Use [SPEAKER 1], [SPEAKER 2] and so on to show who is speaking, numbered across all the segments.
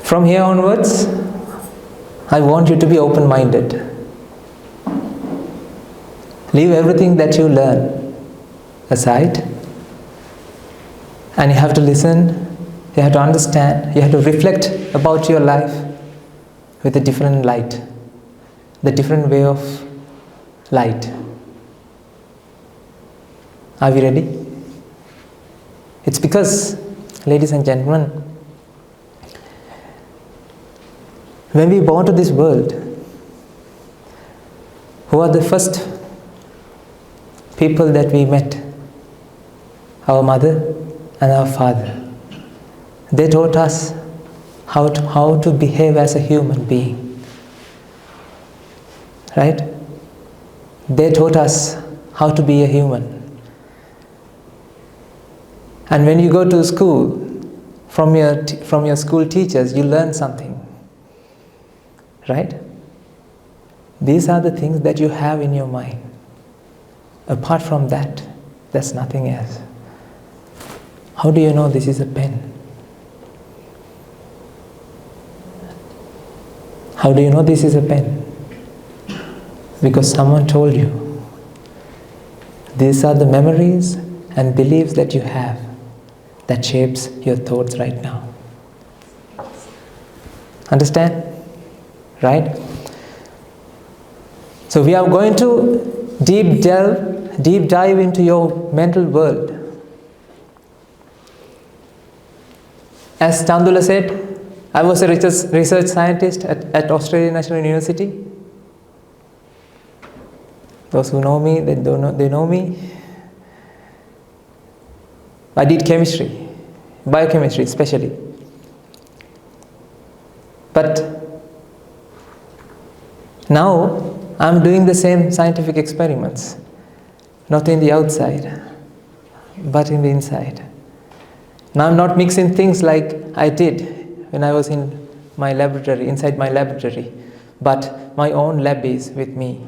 [SPEAKER 1] From here onwards, I want you to be open-minded. Leave everything that you learn aside, and you have to listen, you have to understand, you have to reflect about your life with a different light, the different way of light. Are we ready? It's because, ladies and gentlemen, when we born to this world, who are the first people that we met? Our mother and our father. They taught us how to behave as a human being. Right? They taught us how to be a human. And when you go to school, from your school teachers, you learn something. Right? These are the things that you have in your mind. Apart from that, there's nothing else. How do you know this is a pen? How do you know this is a pen? Because someone told you. These are the memories and beliefs that you have that shapes your thoughts right now. Understand? Right? So we are going to deep dive into your mental world. As Chandula said, I was a research scientist at Australian National University. Those who know me, they know me. I did chemistry, biochemistry especially. But now I'm doing the same scientific experiments, not in the outside, but in the inside. Now I'm not mixing things like I did when I was in my laboratory, inside my laboratory, but my own lab is with me.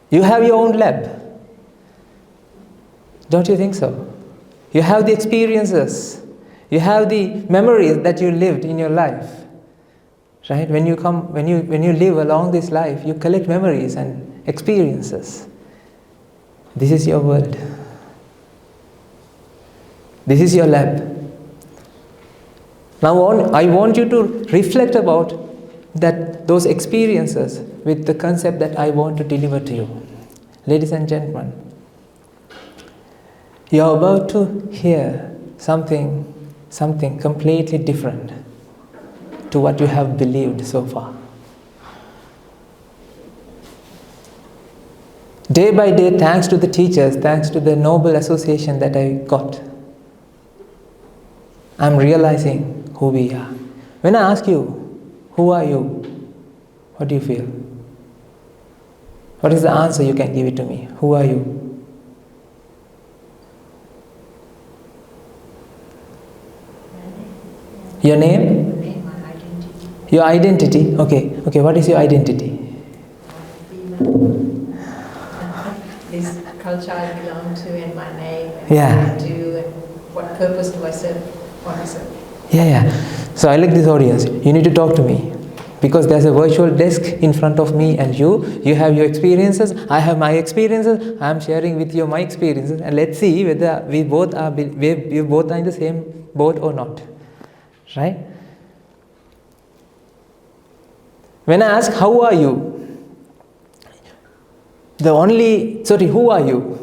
[SPEAKER 1] You have your own lab. Don't you think so? You have the experiences. You have the memories that you lived in your life. Right? When you live along this life, you collect memories and experiences. This is your world. This is your lab. Now I want you to reflect about those experiences with the concept that I want to deliver to you. Ladies and gentlemen, you are about to hear something completely different to what you have believed so far. Day by day, thanks to the teachers, thanks to the noble association that I got, I'm realizing who we are. When I ask you, who are you? What do you feel? What is the answer you can give it to me? Who are you? Your name?
[SPEAKER 2] My identity.
[SPEAKER 1] Your identity? Okay, what is your identity?
[SPEAKER 2] This culture I belong to and my name and
[SPEAKER 1] Yeah.
[SPEAKER 2] what I do and what purpose do I serve, what I serve.
[SPEAKER 1] Yeah. So I like this audience. You need to talk to me. Because there's a virtual desk in front of me and you have your experiences, I have my experiences, I'm sharing with you my experiences, and let's see whether we both are in the same boat or not. Right? When I ask, how are you? Who are you?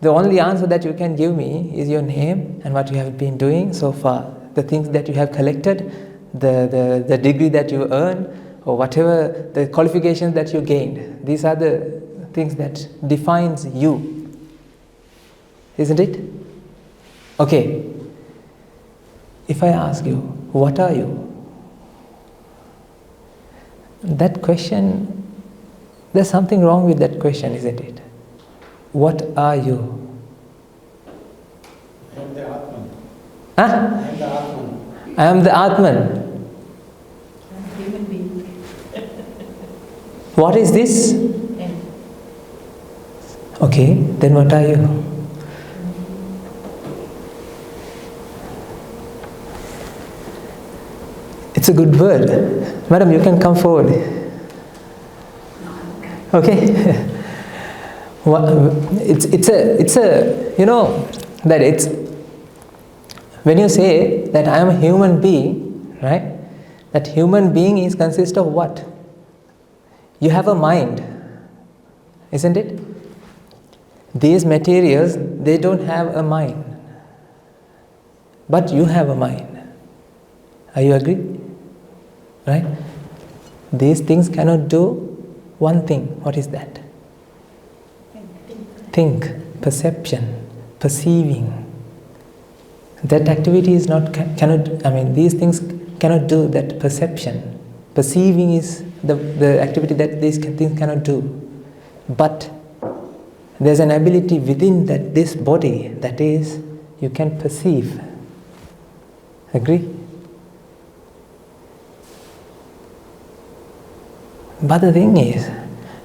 [SPEAKER 1] The only answer that you can give me is your name and what you have been doing so far, the things that you have collected, the degree that you earned, or whatever the qualifications that you gained. These are the things that defines you. Isn't it? Okay. If I ask you, what are you? That question, there's something wrong with that question, isn't it? What are you?
[SPEAKER 3] I am the Atman.
[SPEAKER 1] Huh?
[SPEAKER 3] I am the Atman.
[SPEAKER 1] I am the Atman.
[SPEAKER 2] I'm a human being.
[SPEAKER 1] What is this?
[SPEAKER 2] And
[SPEAKER 1] Okay, then what are you? It's a good word. Madam, you can come forward. Okay. It's a you know that it's when you say that I am a human being, right? That human being is consist of what? You have a mind, isn't it? These materials, they don't have a mind, but you have a mind. Are you agree? Right? These things cannot do one thing. What is that? Think, perception, perceiving. That activity is not, cannot, I mean, these things cannot do that perception. Perceiving is the activity that these things cannot do. But there's an ability within that this body, that is, you can perceive. Agree? But the thing is,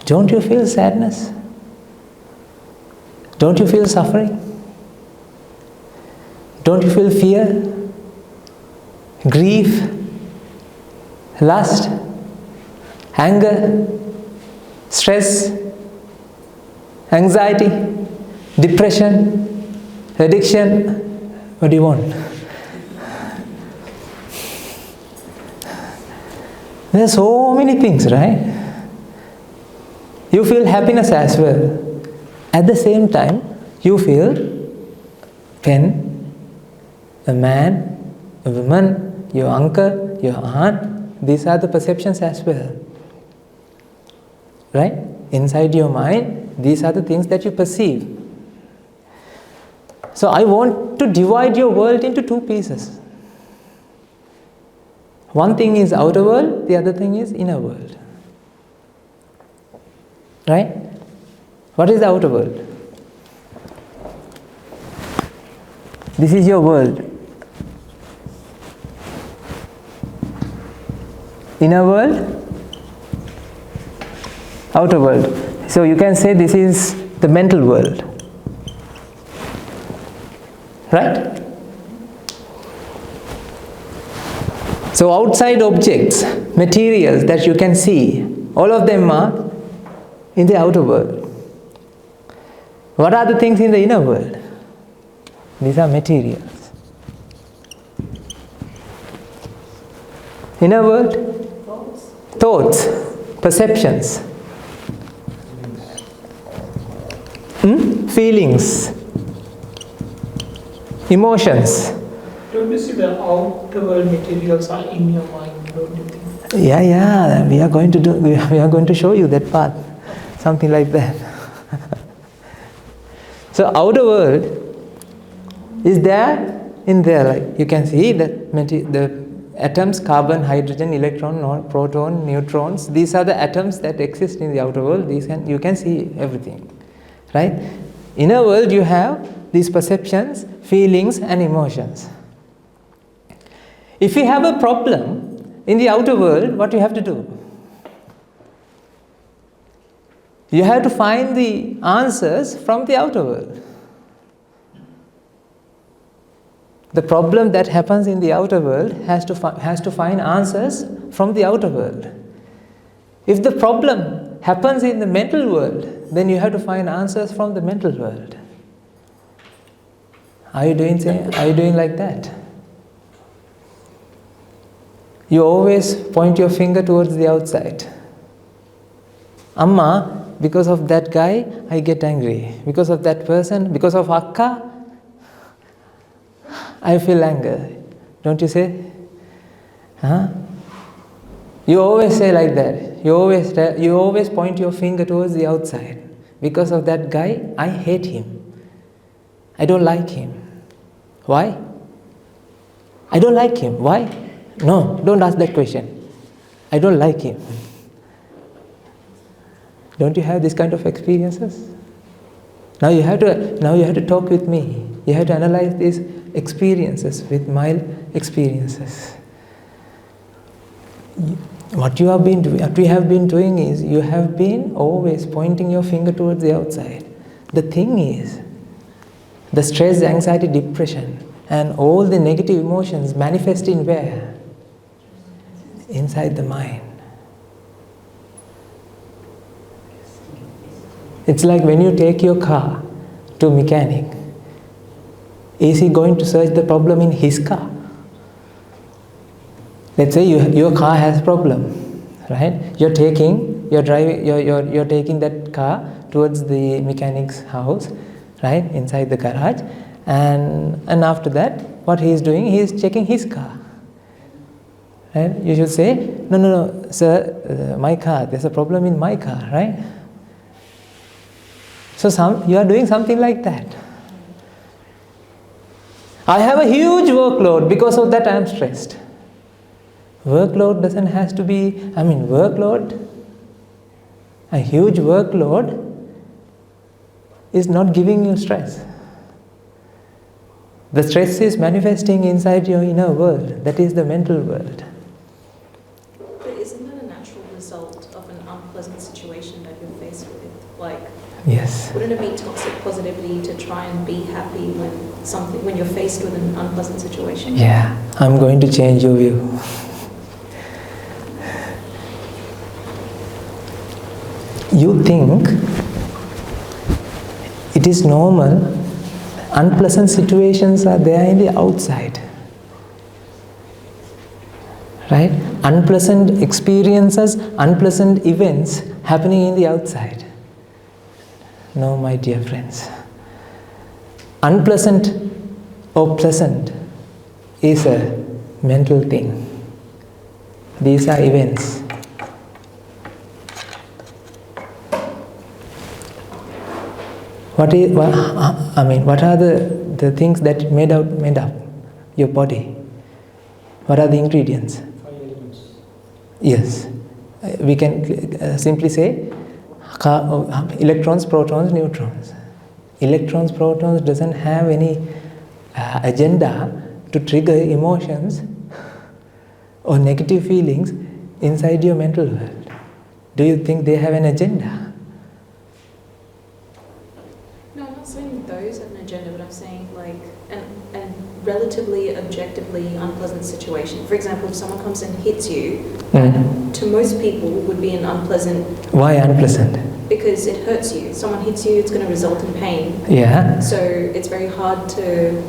[SPEAKER 1] don't you feel sadness? Don't you feel suffering? Don't you feel fear, grief, lust, anger, stress, anxiety, depression, addiction? What do you want? There are so many things, right? You feel happiness as well. At the same time, you feel pain. A man, a woman, your uncle, your aunt, these are the perceptions as well. Right? Inside your mind, these are the things that you perceive. So I want to divide your world into two pieces. One thing is outer world, the other thing is inner world. Right? What is the outer world? This is your world. Inner world, outer world. So you can say this is the mental world. Right? So outside objects, materials that you can see, all of them are in the outer world. What are the things in the inner world? These are materials. Inner world? Thoughts, perceptions, feelings, emotions.
[SPEAKER 4] Don't you see the outer world materials are in your mind, don't you think?
[SPEAKER 1] Yeah, we are going to show you that path, something like that. So outer world is there in there, like you can see that the atoms, carbon, hydrogen, electron, proton, neutrons, these are the atoms that exist in the outer world. You can see everything, right? Inner world, you have these perceptions, feelings and emotions. If you have a problem in the outer world, what you have to do? You have to find the answers from the outer world. The problem that happens in the outer world has to find answers from the outer world. If the problem happens in the mental world, then you have to find answers from the mental world. Are you doing like that? You always point your finger towards the outside. Amma, because of that guy, I get angry. Because of that person, because of Akka, I feel anger. Don't you say? Huh? You always say like that. You always point your finger towards the outside. Because of that guy, I hate him. I don't like him. Why? I don't like him. Why? No, don't ask that question. I don't like him. Don't you have this kind of experiences? Now you have to talk with me. You have to analyze these experiences with my experiences. What we have been doing is you have been always pointing your finger towards the outside. The thing is, the stress, anxiety, depression, and all the negative emotions manifest in where? inside the mind. It's like when you take your car to a mechanic, is he going to search the problem in his car? Let's say your car has a problem, right? You're taking that car towards the mechanic's house, right, inside the garage, and after that, what he is doing, he is checking his car. Right? You should say, no, sir, my car, there's a problem in my car, right? So you are doing something like that. I have a huge workload, because of that I am stressed. Workload doesn't have to be, workload, a huge workload is not giving you stress. The stress is manifesting inside your inner world, that is the mental world.
[SPEAKER 5] But isn't that a natural result of an unpleasant situation that you're faced with? Like,
[SPEAKER 1] yes.
[SPEAKER 5] Wouldn't it be toxic positivity to try and be happy when you're faced with an unpleasant situation?
[SPEAKER 1] Yeah, I'm going to change your view. You think it is normal, unpleasant situations are there in the outside. Right? Unpleasant experiences, unpleasant events happening in the outside. No, my dear friends. Unpleasant or pleasant is a mental thing. These are events. What are the things that made up your body? What are the ingredients?
[SPEAKER 3] 5 elements.
[SPEAKER 1] Yes. We can simply say electrons, protons, neutrons. Electrons, protons doesn't have any agenda to trigger emotions or negative feelings inside your mental world. Do you think they have an agenda?
[SPEAKER 5] No, I'm not saying those have an agenda, but I'm saying like a relatively objectively unpleasant situation. For example, if someone comes and hits you, to most people would be an unpleasant.
[SPEAKER 1] Why unpleasant?
[SPEAKER 5] Because it hurts you. Someone hits you, it's going to result in pain.
[SPEAKER 1] Yeah.
[SPEAKER 5] So it's very hard to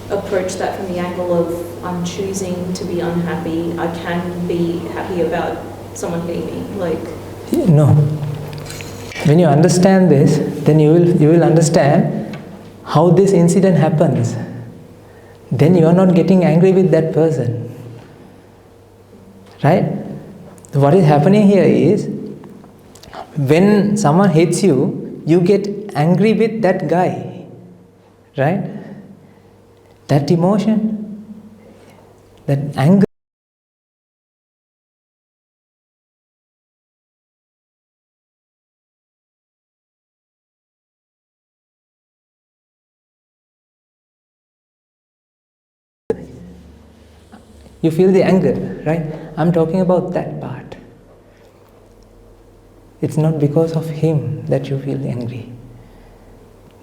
[SPEAKER 5] approach that from the angle of I'm choosing to be unhappy. I can be happy about someone hitting me. Like,
[SPEAKER 1] no. When you understand this, then you will understand how this incident happens. Then you are not getting angry with that person. Right? What is happening here is, when someone hits you, you get angry with that guy. Right? That emotion, that anger. You feel the anger, right? I'm talking about that part. It's not because of him that you feel angry.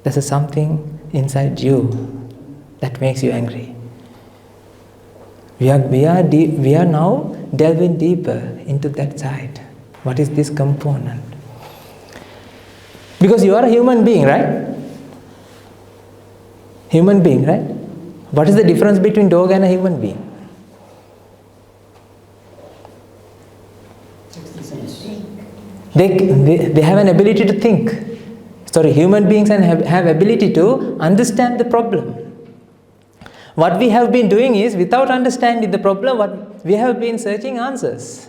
[SPEAKER 1] There's something inside you that makes you angry. We are now delving deeper into that side. What is this component? Because you are a human being, right? Human being, right? What is the difference between dog and a human being?
[SPEAKER 3] 60 cents.
[SPEAKER 1] They have an ability to think. Human beings have ability to understand the problem. What we have been doing is, without understanding the problem, what we have been searching answers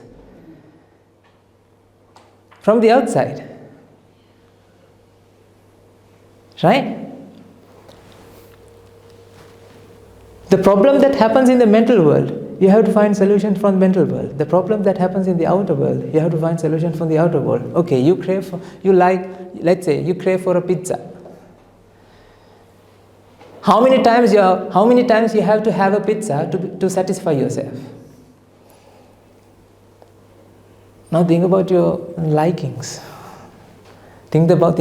[SPEAKER 1] from the outside. Right? The problem that happens in the mental world, you have to find solution from the mental world. The problem that happens in the outer world, you have to find solution from the outer world. Okay, let's say you crave for a pizza. How many times you have to have a pizza to satisfy yourself? Now think about your likings. Think about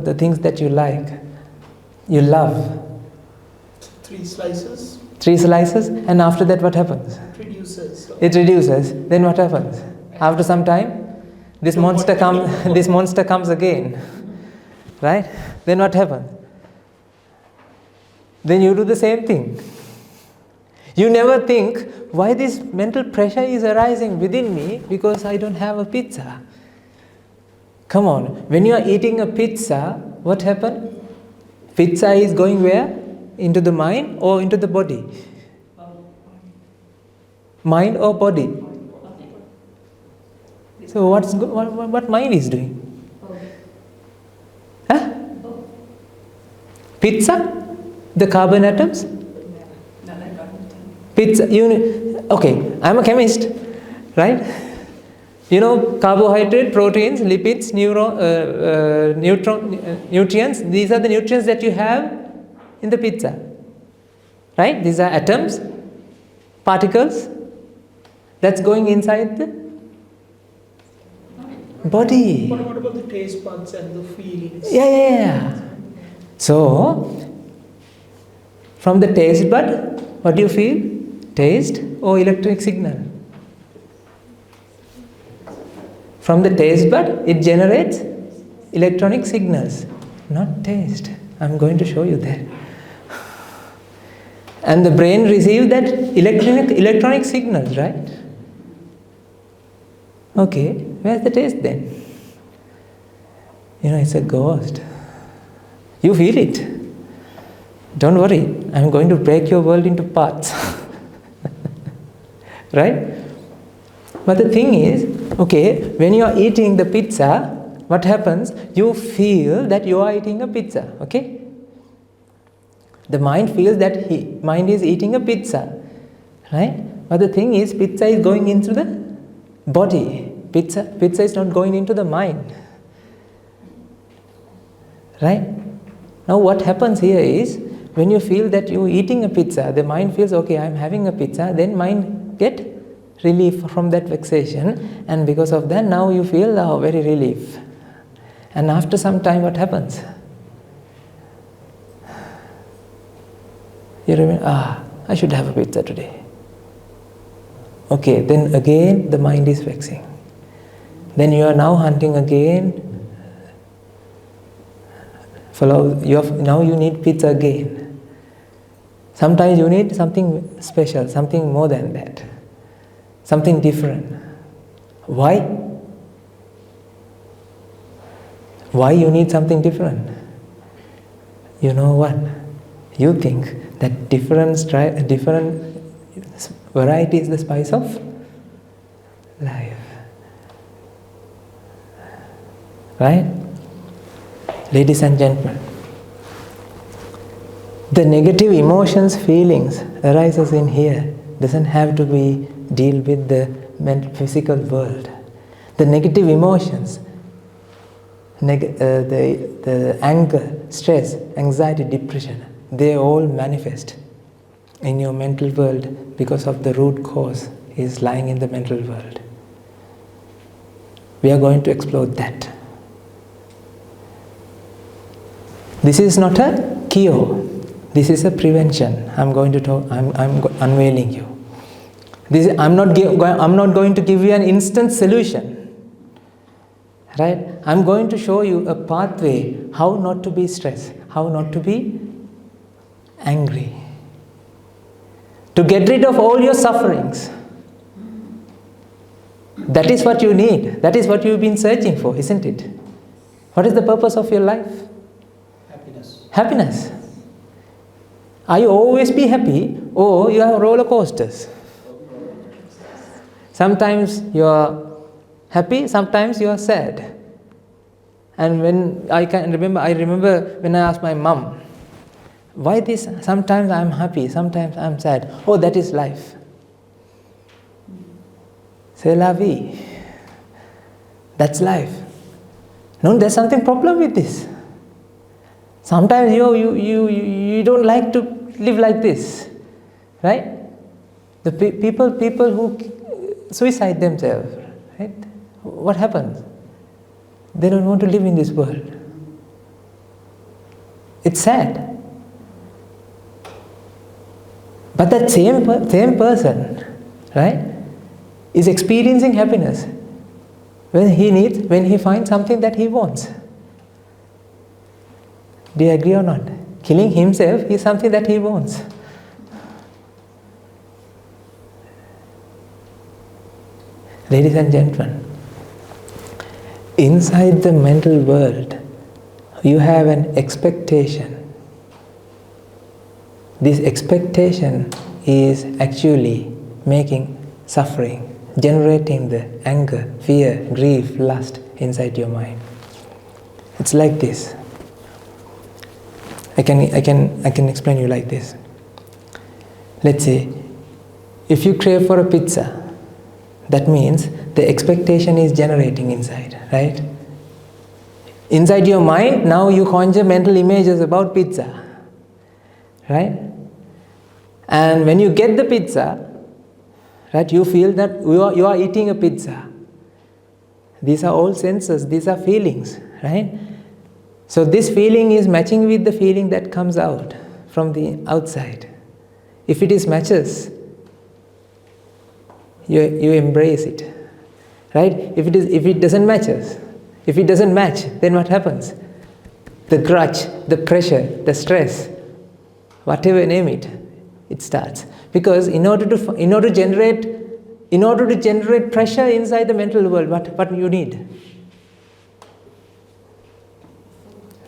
[SPEAKER 1] the things that you like, you love.
[SPEAKER 4] 3 slices.
[SPEAKER 1] 3 slices, and after that what happens?
[SPEAKER 4] It reduces.
[SPEAKER 1] It reduces. Then what happens? After some time, this monster comes again. Right? Then what happens? Then you do the same thing. You never think, why this mental pressure is arising within me because I don't have a pizza. Come on, when you are eating a pizza, what happens? Pizza is going where? Into the mind or into the body? Mind or body? So what mind is doing? Huh? Pizza? The carbon atoms? Pizza, okay, I'm a chemist, right? You know, carbohydrate, proteins, lipids, nutrients, these are the nutrients that you have in the pizza, right? These are atoms, particles, that's going inside the body.
[SPEAKER 4] What about the taste buds and the feelings?
[SPEAKER 1] Yeah. So, from the taste bud, what do you feel? Taste or electric signal? From the taste bud, it generates electronic signals, not taste. I'm going to show you that. And the brain receives that electronic signals, right? Okay, where's the taste then? You know, it's a ghost. You feel it. Don't worry, I'm going to break your world into parts. Right? But the thing is, okay, when you are eating the pizza, what happens? You feel that you are eating a pizza, okay? The mind feels that mind is eating a pizza, right? But the thing is, pizza is going into the body. Pizza is not going into the mind, right? Now what happens here is, when you feel that you're eating a pizza, the mind feels, okay, I'm having a pizza, then mind get relief from that vexation, and because of that, now you feel very relief. And after some time, what happens? You remember, I should have a pizza today. Okay, then again the mind is vexing. Then you are now hunting again. Now you need pizza again. Sometimes you need something special, something more than that. Something different. Why? Why you need something different? You know what? You think that different variety is the spice of life. Right? Ladies and gentlemen, the negative emotions, feelings arises in here. Doesn't have to be deal with the physical world. The negative emotions, the anger, stress, anxiety, depression, they all manifest in your mental world because of the root cause is lying in the mental world. We are going to explore that. This is not a cure. This is a prevention. I'm unveiling you. I'm not going to give you an instant solution. Right? I'm going to show you a pathway how not to be stressed, how not to be angry. To get rid of all your sufferings. That is what you need. That is what you've been searching for, isn't it? What is the purpose of your life? Happiness. Are you always be happy, or you have roller coasters? Sometimes you are happy, sometimes you are sad. And when I remember when I asked my mom, why this? Sometimes I am happy, sometimes I am sad. Oh, that is life. C'est la vie. That's life. No, there's something problem with this. Sometimes you don't like to live like this, right? The people who suicide themselves, right? What happens? They don't want to live in this world. It's sad. But that same person, right, is experiencing happiness when he finds something that he wants. Do you agree or not? Killing himself is something that he wants. Ladies and gentlemen, inside the mental world, you have an expectation. This expectation is actually making suffering, generating the anger, fear, grief, lust inside your mind. It's like this. I can explain you like this. Let's say, if you crave for a pizza, that means the expectation is generating inside, right? Inside your mind, now you conjure mental images about pizza, right? And when you get the pizza, right, you feel that you are eating a pizza. These are all senses, these are feelings, right? So this feeling is matching with the feeling that comes out from the outside. If it is matches, you embrace it, right? If it doesn't match, then what happens? The grudge, the pressure, the stress, whatever name it, it starts. Because in order to generate pressure inside the mental world, what you need?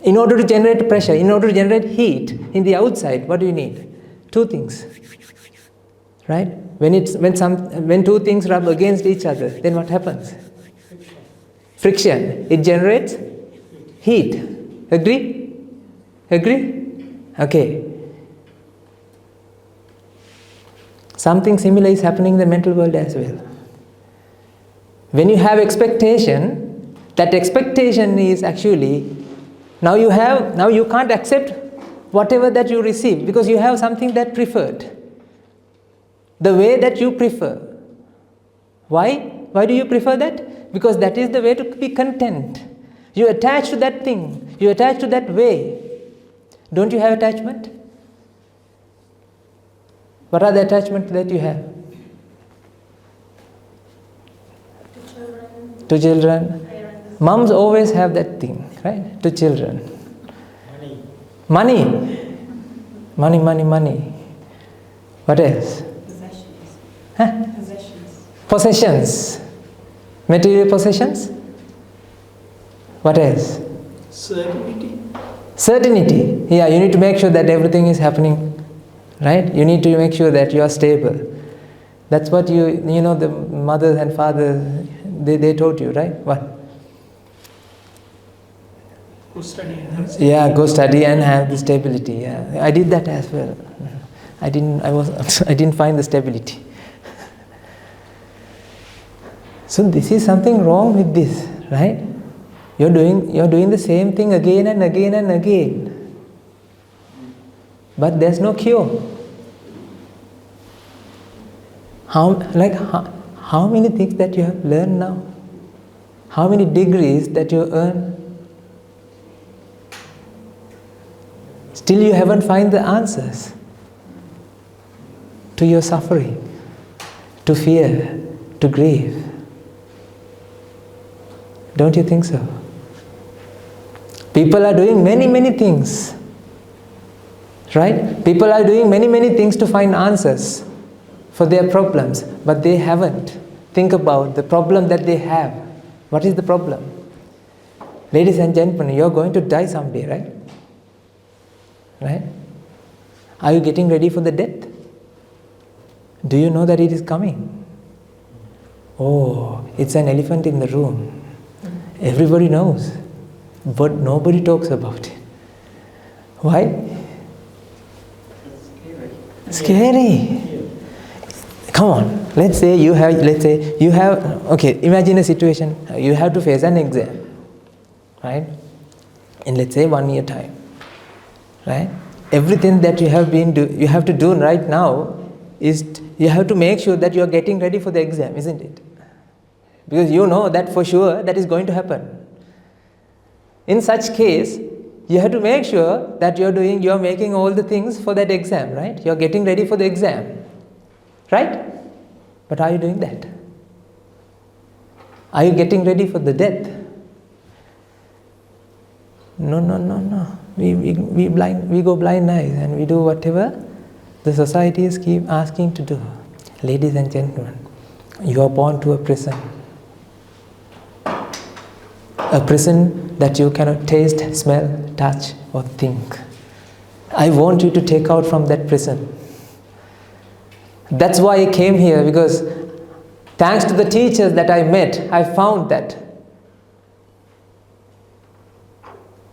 [SPEAKER 1] In order to generate pressure, in order to generate heat in the outside, what do you need? Two things, right? When two things rub against each other, then what happens? Friction. It generates heat. Agree? Okay. Something similar is happening in the mental world as well. When you have expectation, that expectation is actually now you can't accept whatever that you receive because you have something that preferred. The way that you prefer. Why? Why do you prefer that? Because that is the way to be content. You attach to that thing. You attach to that way. Don't you have attachment? What are the attachments that you have? To children. Moms always have that thing, right? To children. Money. What else? Possessions. Material possessions. What else? Certainty. Yeah, you need to make sure that everything is happening, right? You need to make sure that you are stable. That's what the mothers and fathers, they taught you, right? What?
[SPEAKER 4] Go study.
[SPEAKER 1] Yeah, go study and have the stability. Yeah, I did that as well. I didn't find the stability. So this is something wrong with this, right? You're doing the same thing again and again and again. But there's no cure. How many things that you have learned now? How many degrees that you earn? Still you haven't found the answers to your suffering, to fear, to grief. Don't you think so? People are doing many things, right? People are doing many things to find answers for their problems, but they haven't. Think about the problem that they have. What is the problem? Ladies and gentlemen, you're going to die someday, right? Right? Are you getting ready for the death? Do you know that it is coming? Oh, it's an elephant in the room. Everybody knows, but nobody talks about it. Why? Scary. Come on. Let's say you have. Okay, imagine a situation. You have to face an exam, right? In let's say 1 year time, right? Everything that you have to do right now is you have to make sure that you are getting ready for the exam, isn't it? Because you know that for sure that is going to happen. In such case, You have to make sure that you're making all the things for that exam, right? You're getting ready for the exam, right? But are you doing that? Are you getting ready for the death? No. We go blind eyes and we do whatever the societies keep asking to do. Ladies and gentlemen, you are born to a prison. A prison that you cannot taste, smell, touch or think. I want you to take out from that prison. That's why I came here, because thanks to the teachers that I met, I found that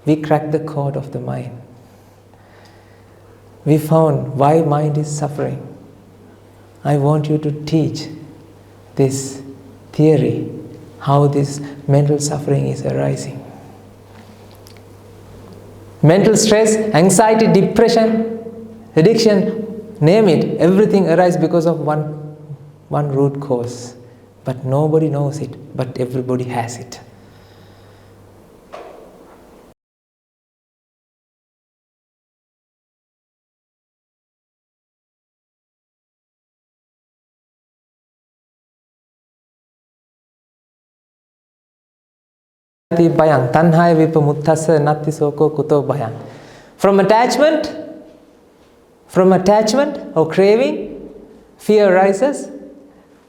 [SPEAKER 1] we cracked the code of the mind. We found why mind is suffering. I want you to teach this theory, how this mental suffering is arising. Mental stress, anxiety, depression, addiction, name it, everything arises because of one root cause. But nobody knows it, but everybody has it. From attachment or craving, fear arises.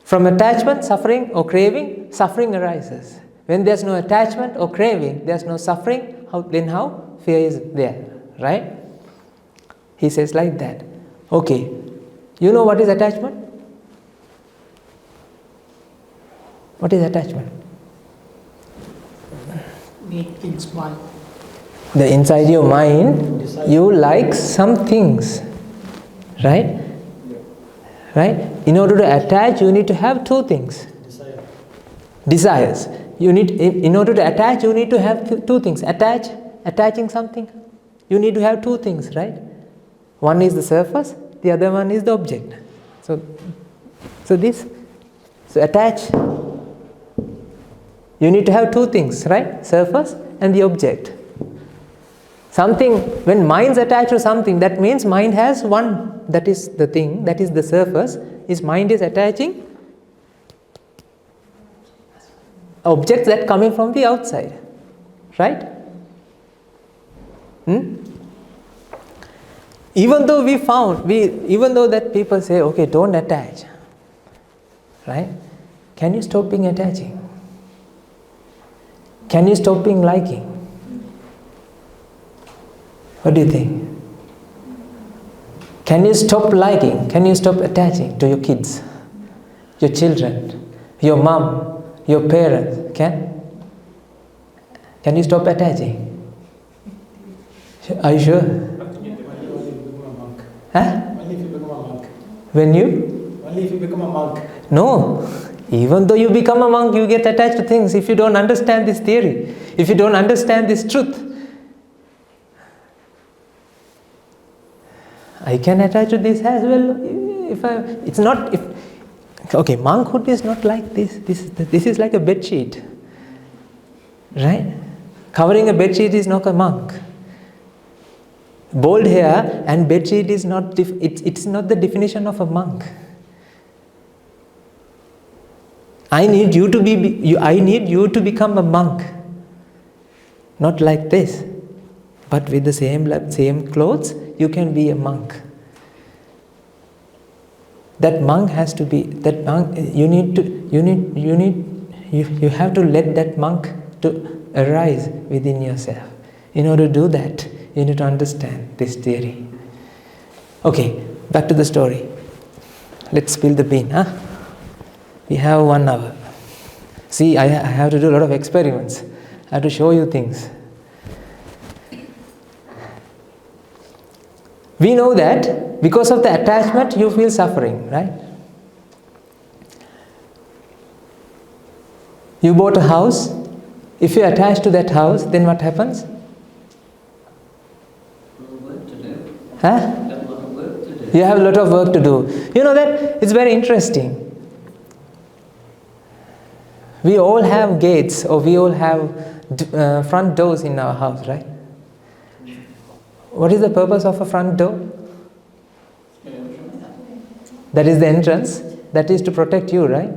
[SPEAKER 1] From attachment, suffering or craving, suffering arises. When there's no attachment or craving, there's no suffering, then how? Fear is there, right? He says like that. Okay, you know what is attachment? What is attachment?
[SPEAKER 4] Make things one.
[SPEAKER 1] The inside your mind, you like some things, right? Right? In order to attach, you need to have two things. Desires. In order to attach, you need to have two things. Attaching something, you need to have two things, right? One is the surface, the other one is the object. So attach. You need to have two things, right? Surface and the object. Something, when mind's attached to something, that means mind has one, that is the thing, that is the surface, is mind is attaching objects that coming from the outside, right? Even though that people say, okay, don't attach, right? Can you stop being attaching? Can you stop being liking? What do you think? Can you stop liking? Can you stop attaching to your kids, your children, your mom, your parents? Can you stop attaching? Are you sure? Huh?
[SPEAKER 3] Only if you become a monk.
[SPEAKER 1] When you?
[SPEAKER 3] Only if you become a monk.
[SPEAKER 1] No. Even though you become a monk, you get attached to things. If you don't understand this theory, if you don't understand this truth, I can attach to this as well. Okay, monkhood is not like this. This is like a bed sheet, right? Covering a bed sheet is not a monk. Bald hair and bed sheet is not. It's not the definition of a monk. I need you to become a monk, not like this, but with the same clothes. You can be a monk. That monk has to be that monk. You have to let that monk to arise within yourself. In order to do that, you need to understand this theory. Okay, back to the story. Let's spill the bean, huh? We have 1 hour. See, I have to do a lot of experiments. I have to show you things. We know that because of the attachment, you feel suffering, right? You bought a house. If you attach to that house, then what happens?
[SPEAKER 6] Work to do.
[SPEAKER 1] Huh?
[SPEAKER 6] Have a lot of work to do.
[SPEAKER 1] You have a lot of work to do. You know that? It's very interesting. We all have gates, or we all have front doors in our house, right? What is the purpose of a front door? That is the entrance. That is to protect you, right?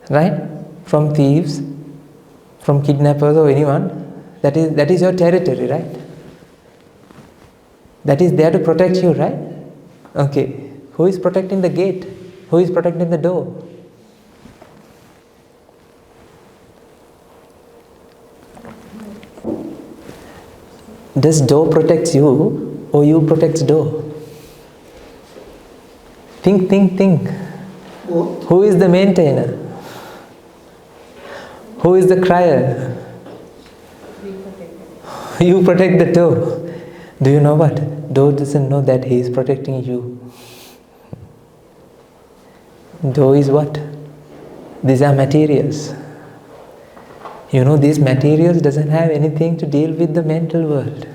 [SPEAKER 1] Right? From thieves, from kidnappers or anyone. That is your territory, right? That is there to protect you, right? Okay. Who is protecting the gate? Who is protecting the door? Does door protect you or you protect door? Think. Who is the maintainer? Who is the crier? You protect the door. Do you know what? Door doesn't know that he is protecting you. Door is what? These are materials. You know, these materials doesn't have anything to deal with the mental world.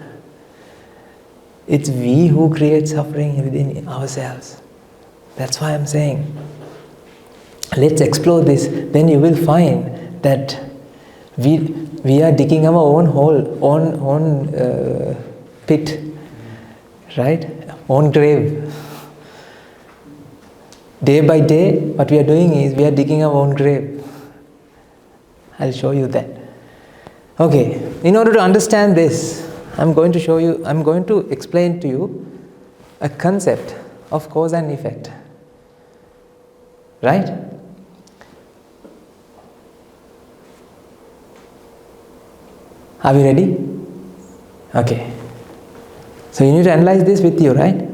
[SPEAKER 1] It's we who create suffering within ourselves. That's why I'm saying, let's explore this. Then you will find that we are digging our own hole, own pit, right? Own grave. Day by day, what we are doing is we are digging our own grave. I'll show you that. Okay, in order to understand this, I'm going to explain to you a concept of cause and effect. Right? Are we ready? Okay. So you need to analyze this with you, right?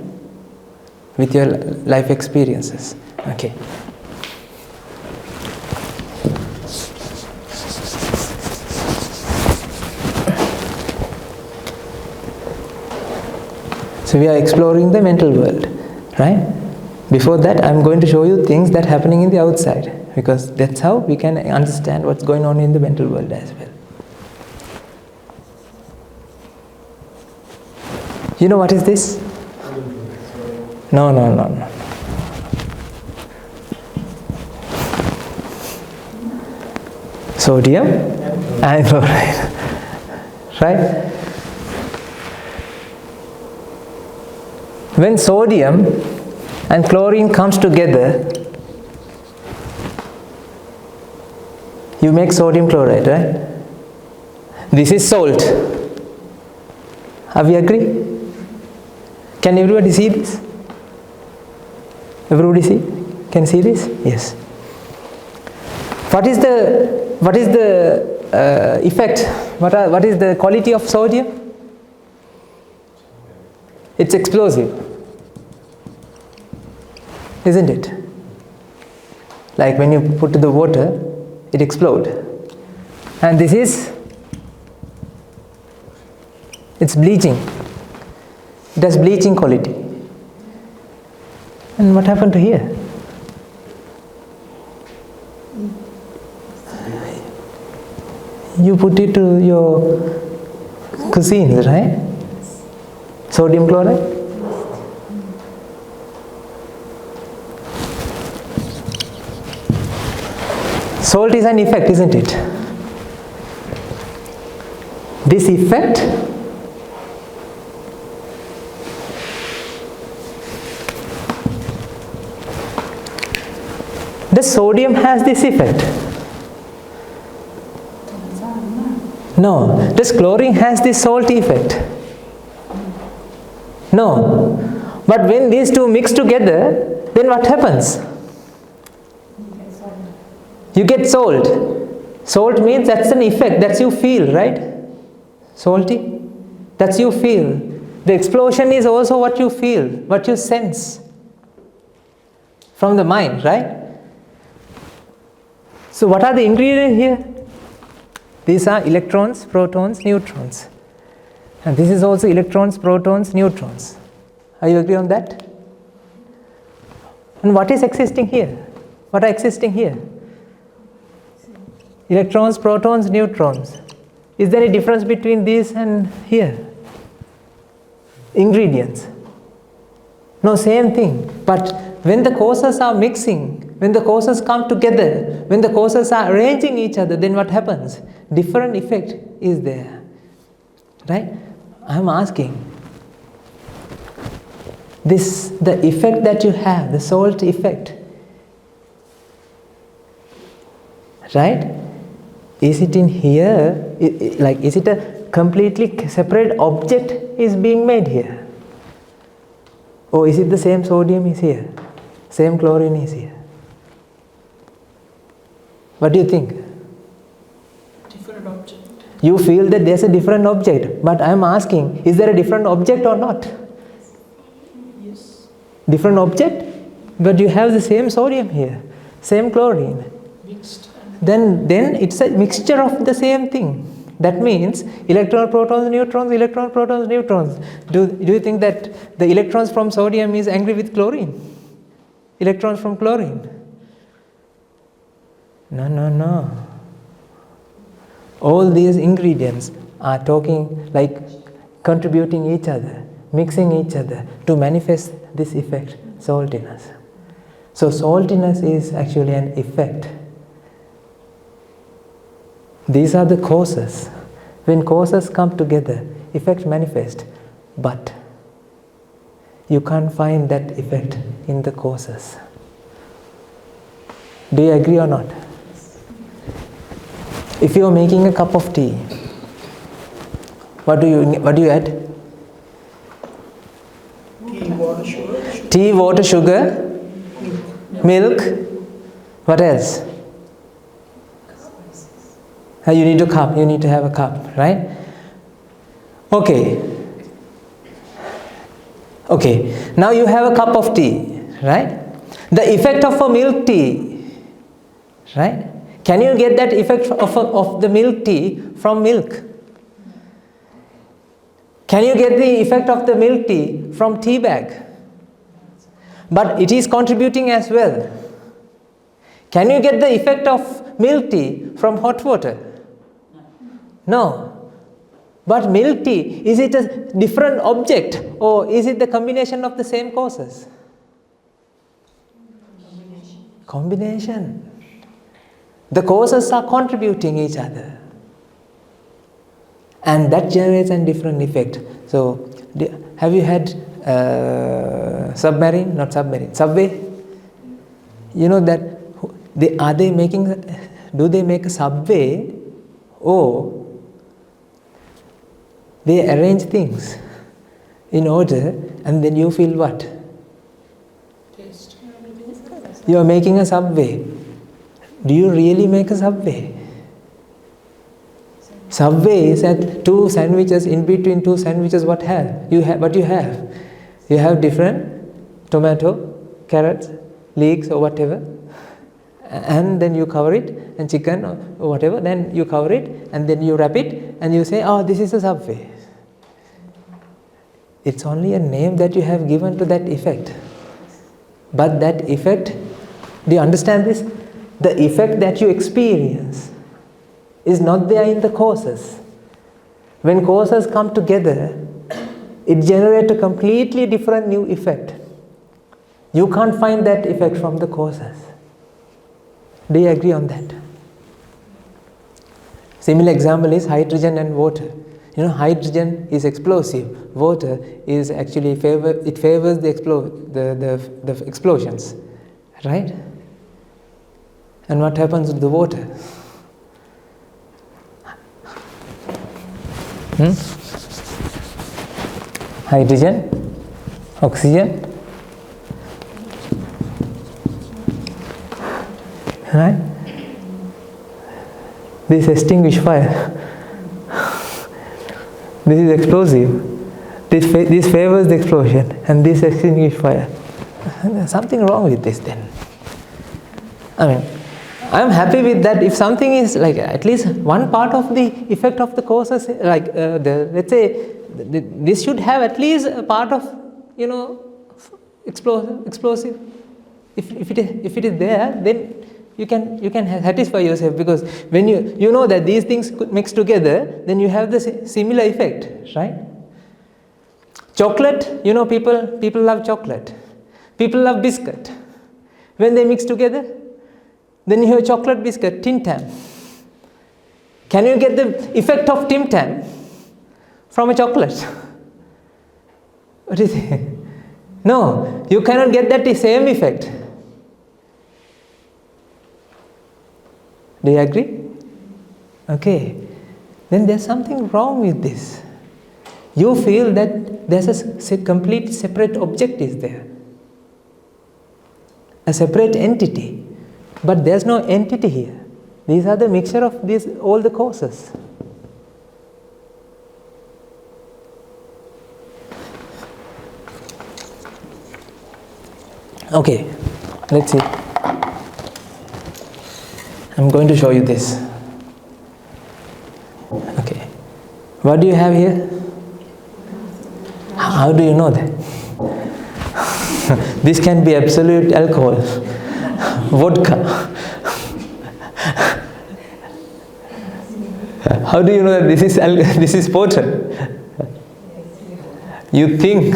[SPEAKER 1] With your life experiences. Okay. So we are exploring the mental world, right? Before that, I'm going to show you things that are happening in the outside, because that's how we can understand what's going on in the mental world as well. You know what is this? No. Sodium and chloride, right? When sodium and chlorine comes together, you make sodium chloride, right? This is salt. Are we agree? Can everybody see this? Everybody see? Can see this? Yes. What is the effect? What is the quality of sodium? It's explosive, isn't it? Like when you put the water, it explodes. And this is, it's bleaching. It has bleaching quality. And what happened to here? You put it to your cuisines, right? Sodium chloride? Salt is an effect, isn't it? This effect the sodium has this effect. No, this chlorine has this salty effect. No, but when these two mix together, then what happens? You get salt. Salt means that's an effect, that's you feel, right? Salty, that's you feel. The explosion is also what you feel, what you sense from the mind, right? So what are the ingredients here? These are electrons, protons, neutrons. And this is also electrons, protons, neutrons. Are you agree on that? And what is existing here? What are existing here? Electrons, protons, neutrons. Is there a difference between these and here? Ingredients. No, same thing. But when the causes are mixing, when the causes come together, when the causes are arranging each other, then what happens? Different effect is there. Right? I'm asking, the effect that you have, the salt effect, right? Is it in here? Is it a completely separate object is being made here? Or is it the same sodium is here? Same chlorine is here? What do you think?
[SPEAKER 4] Different object.
[SPEAKER 1] You feel that there's a different object, but I'm asking, is there a different object or not?
[SPEAKER 4] Yes.
[SPEAKER 1] Different object, but you have the same sodium here, same chlorine.
[SPEAKER 4] Mixed.
[SPEAKER 1] Then it's a mixture of the same thing. That means electron, protons, neutrons, electron, protons, neutrons. Do you think that the electrons from sodium is angry with chlorine? Electrons from chlorine? No. All these ingredients are talking like contributing each other, mixing each other to manifest this effect, saltiness. So saltiness is actually an effect. These are the causes. When causes come together, effect manifest. But you can't find that effect in the causes. Do you agree or not? If you are making a cup of tea, what do you add?
[SPEAKER 4] Tea, water, sugar.
[SPEAKER 1] Tea, water, sugar, milk. What else? You need a cup. You need to have a cup, right? Okay. Now you have a cup of tea, right? The effect of a milk tea, right? Can you get that effect of the milk tea from milk? Can you get the effect of the milk tea from tea bag? But it is contributing as well. Can you get the effect of milk tea from hot water? No. But milk tea, is it a different object or is it the combination of the same causes? Combination. The causes are contributing each other. And that generates a different effect. So, have you had subway? You know that, do they make a subway or they arrange things in order and then you feel what?
[SPEAKER 4] Taste.
[SPEAKER 1] You are making a subway. Do you really make a subway? Subway is at two sandwiches, in between two sandwiches, what you have? You have different tomato, carrots, leeks or whatever, and then you cover it, and chicken or whatever, then you cover it, and then you wrap it, and you say, oh, this is a subway. It's only a name that you have given to that effect. But that effect, do you understand this? The effect that you experience is not there in the causes. When causes come together, it generates a completely different new effect. You can't find that effect from the causes. Do you agree on that? Similar example is hydrogen and water. You know, hydrogen is explosive. Water is actually favors the explosions, right? And what happens with the water? Hydrogen, oxygen, right? This extinguish fire. This is explosive. This favors the explosion, and this extinguish fire. There's something wrong with this then. I mean, I'm happy with that. If something is like at least one part of the effect of the causes, like let's say this should have at least a part of, you know, explosive. If it is there, then you can satisfy yourself, because when you know that these things mix together, then you have the similar effect, right? Chocolate, you know, people love chocolate. People love biscuit. When they mix together, then you have chocolate biscuit, Tim Tam. Can you get the effect of Tim Tam from a chocolate. What do you think? No, you cannot get that same effect. Do you agree? Okay. Then there's something wrong with this. You feel that there's a complete separate object is there. A separate entity. But there's no entity here. These are the mixture of all the causes. Okay, let's see. I'm going to show you this. Okay. What do you have here? How do you know that? This can be absolute alcohol. Vodka. How do you know that this is potent? You think.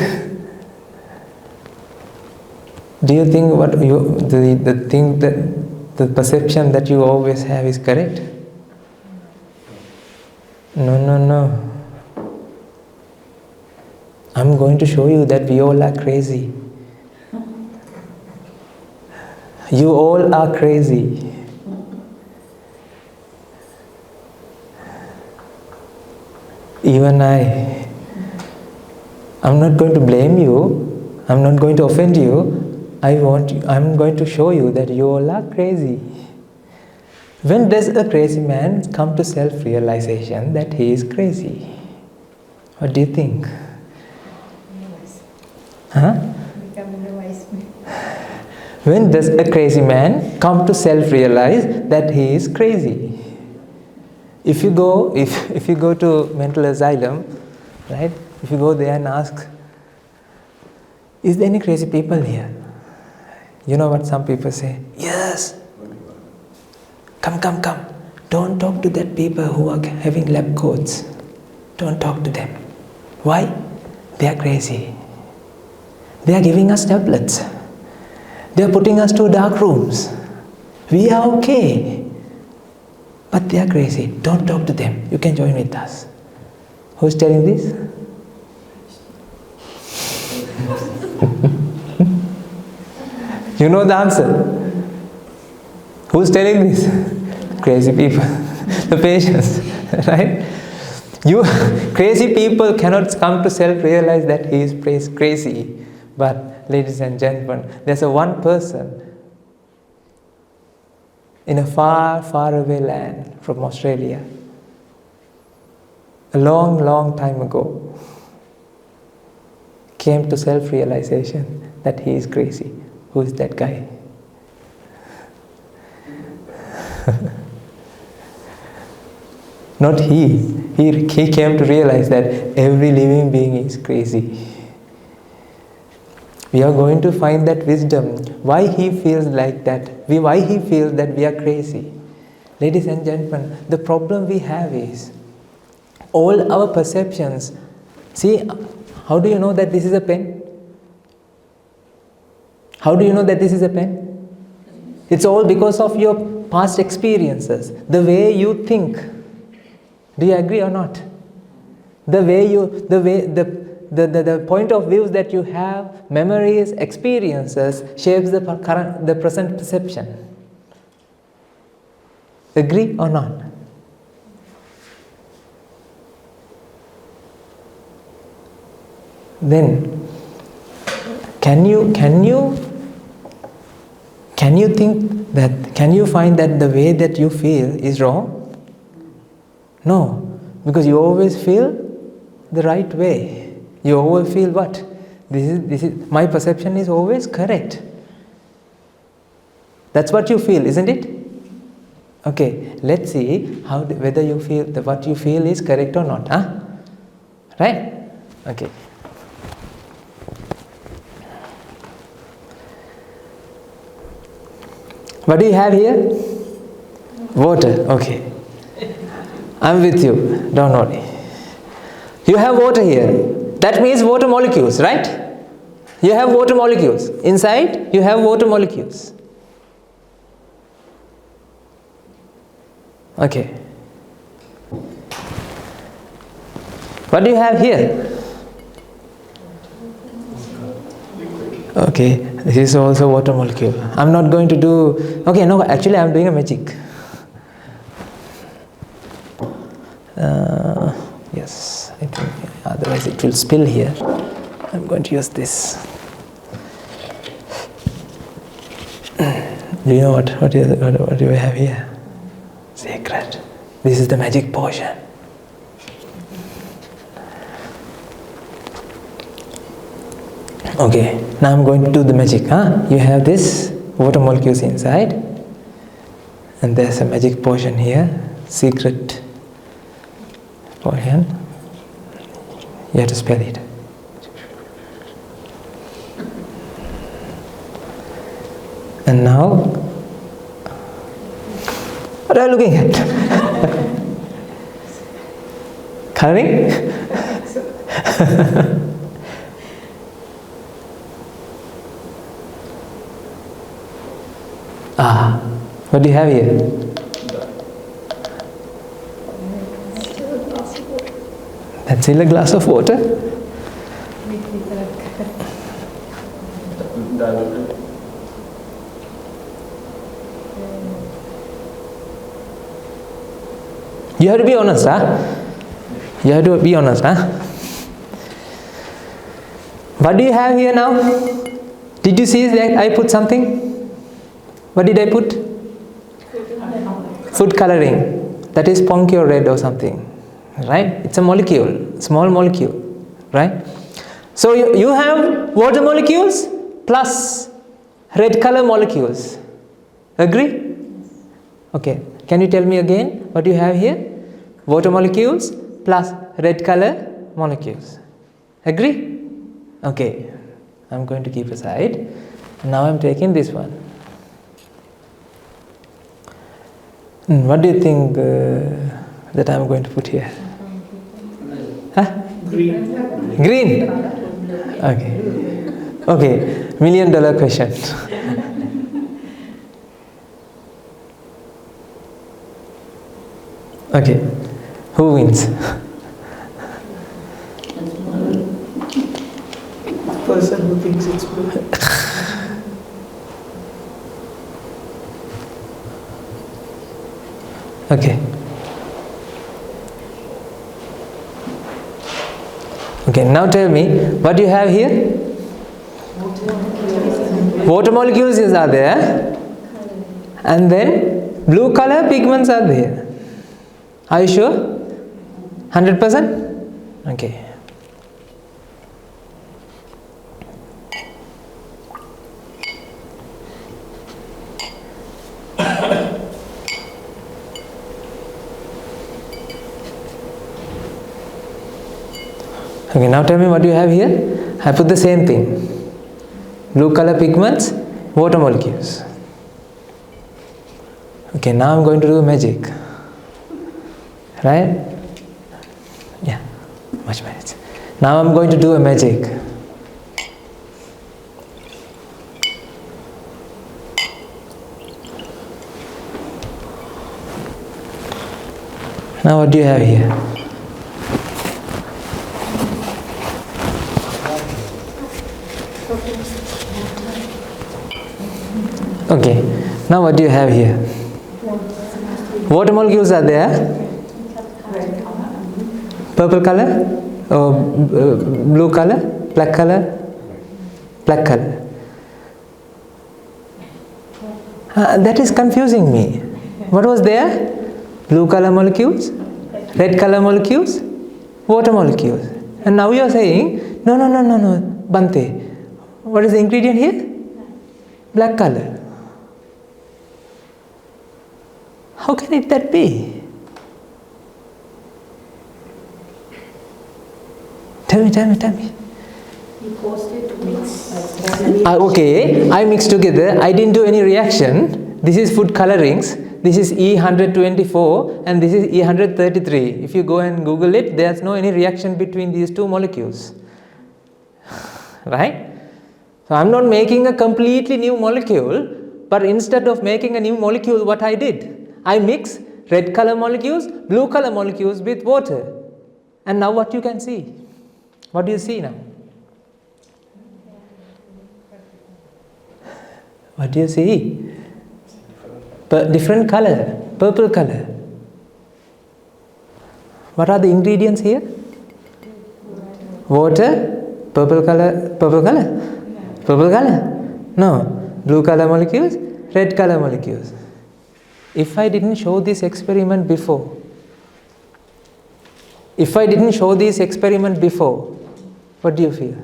[SPEAKER 1] Do you think the thing that the perception that you always have is correct? No. I'm going to show you that we all are crazy. You all are crazy. Even I. I'm not going to blame you. I'm not going to offend you. I'm going to show you that you all are crazy. When does a crazy man come to self-realization that he is crazy? What do you think? Huh? When does a crazy man come to self-realize that he is crazy? If you go to mental asylum, right? If you go there and ask, is there any crazy people here? You know what some people say? Yes. Come. Don't talk to that people who are having lab coats. Don't talk to them. Why? They are crazy. They are giving us tablets. They are putting us to dark rooms. We are okay. But they are crazy. Don't talk to them. You can join with us. Who's telling this? You know the answer. Who's telling this? Crazy people. The patients. Right? Crazy people cannot come to self-realize that he is crazy. But, ladies and gentlemen, there's one person in a far, far away land from Australia, a long, long time ago, came to self-realization that he is crazy. Who is that guy? Not he. He came to realize that every living being is crazy. We are going to find that wisdom, why he feels like that, why he feels that we are crazy. Ladies and gentlemen, the problem we have is all our perceptions. See, how do you know that this is a pen? How do you know that this is a pen? It's all because of your past experiences, the way you think. Do you agree or not? The point of views that you have, memories, experiences, shapes the present perception. Agree or not? Then, can you find that the way that you feel is wrong? No, because you always feel the right way. You always feel what? This is my perception is always correct. That's what you feel, isn't it? Okay, let's see whether you feel what you feel is correct or not. Huh? Right? Okay. What do you have here? Water. Okay. I'm with you. Don't worry. You have water here. That means water molecules, right? You have water molecules. Inside, you have water molecules. Okay. What do you have here? Okay, this is also water molecule. I'm not going to do, okay, no, actually I'm doing a magic. Yes, I think otherwise it will spill here. I'm going to use this. Do you know what do we have here? Sacred. This is the magic potion. Okay, now I'm going to do the magic. You have this water molecules inside, and there's a magic potion here, secret potion. You have to spell it. And now, what are you looking at? Coloring? What do you have here? That's still a glass of water? You have to be honest, You have to be honest, What do you have here now? Did you see that I put something? What did I put? Food coloring. That is puncture red or something, right? It's a molecule, small molecule, right? So you have water molecules plus red color molecules. Agree? Okay. Can you tell me again what you have here? Water molecules plus red color molecules. Agree? Okay. I'm going to keep aside. Now I'm taking this one. What do you think that I'm going to put here?
[SPEAKER 4] Green.
[SPEAKER 1] Green? Okay. Okay. $1 million question. Okay. Who wins?
[SPEAKER 4] Person who thinks it's blue.
[SPEAKER 1] Okay. Okay, now tell me, what do you have here? Water molecules are there. And then blue color pigments are there. Are you sure? 100%? Okay. Okay, now tell me what you have here. I put the same thing. Blue color pigments, water molecules. Okay, now I'm going to do magic. Right? Yeah, much better. Now I'm going to do a magic. Now what do you have here? Okay, now what do you have here? Water molecules are there. Purple color, or blue color, black color, black color. That is confusing me. What was there? Blue color molecules, red color molecules, water molecules. And now you are saying, no, Bante. What is the ingredient here? Black color. How can it that be? Tell me.
[SPEAKER 2] You forced it to mix.
[SPEAKER 1] Okay, I mixed together. I didn't do any reaction. This is food colorings. This is E124 and this is E133. If you go and Google it, there's no any reaction between these two molecules. Right? So I'm not making a completely new molecule, but instead of making a new molecule, what I did? I mix red color molecules, blue color molecules with water. And now what you can see? What do you see now? What do you see? Different color, purple color. What are the ingredients here? Water, purple color, purple color? Purple color? No. Blue color molecules, red color molecules. If I didn't show this experiment before, what do you feel?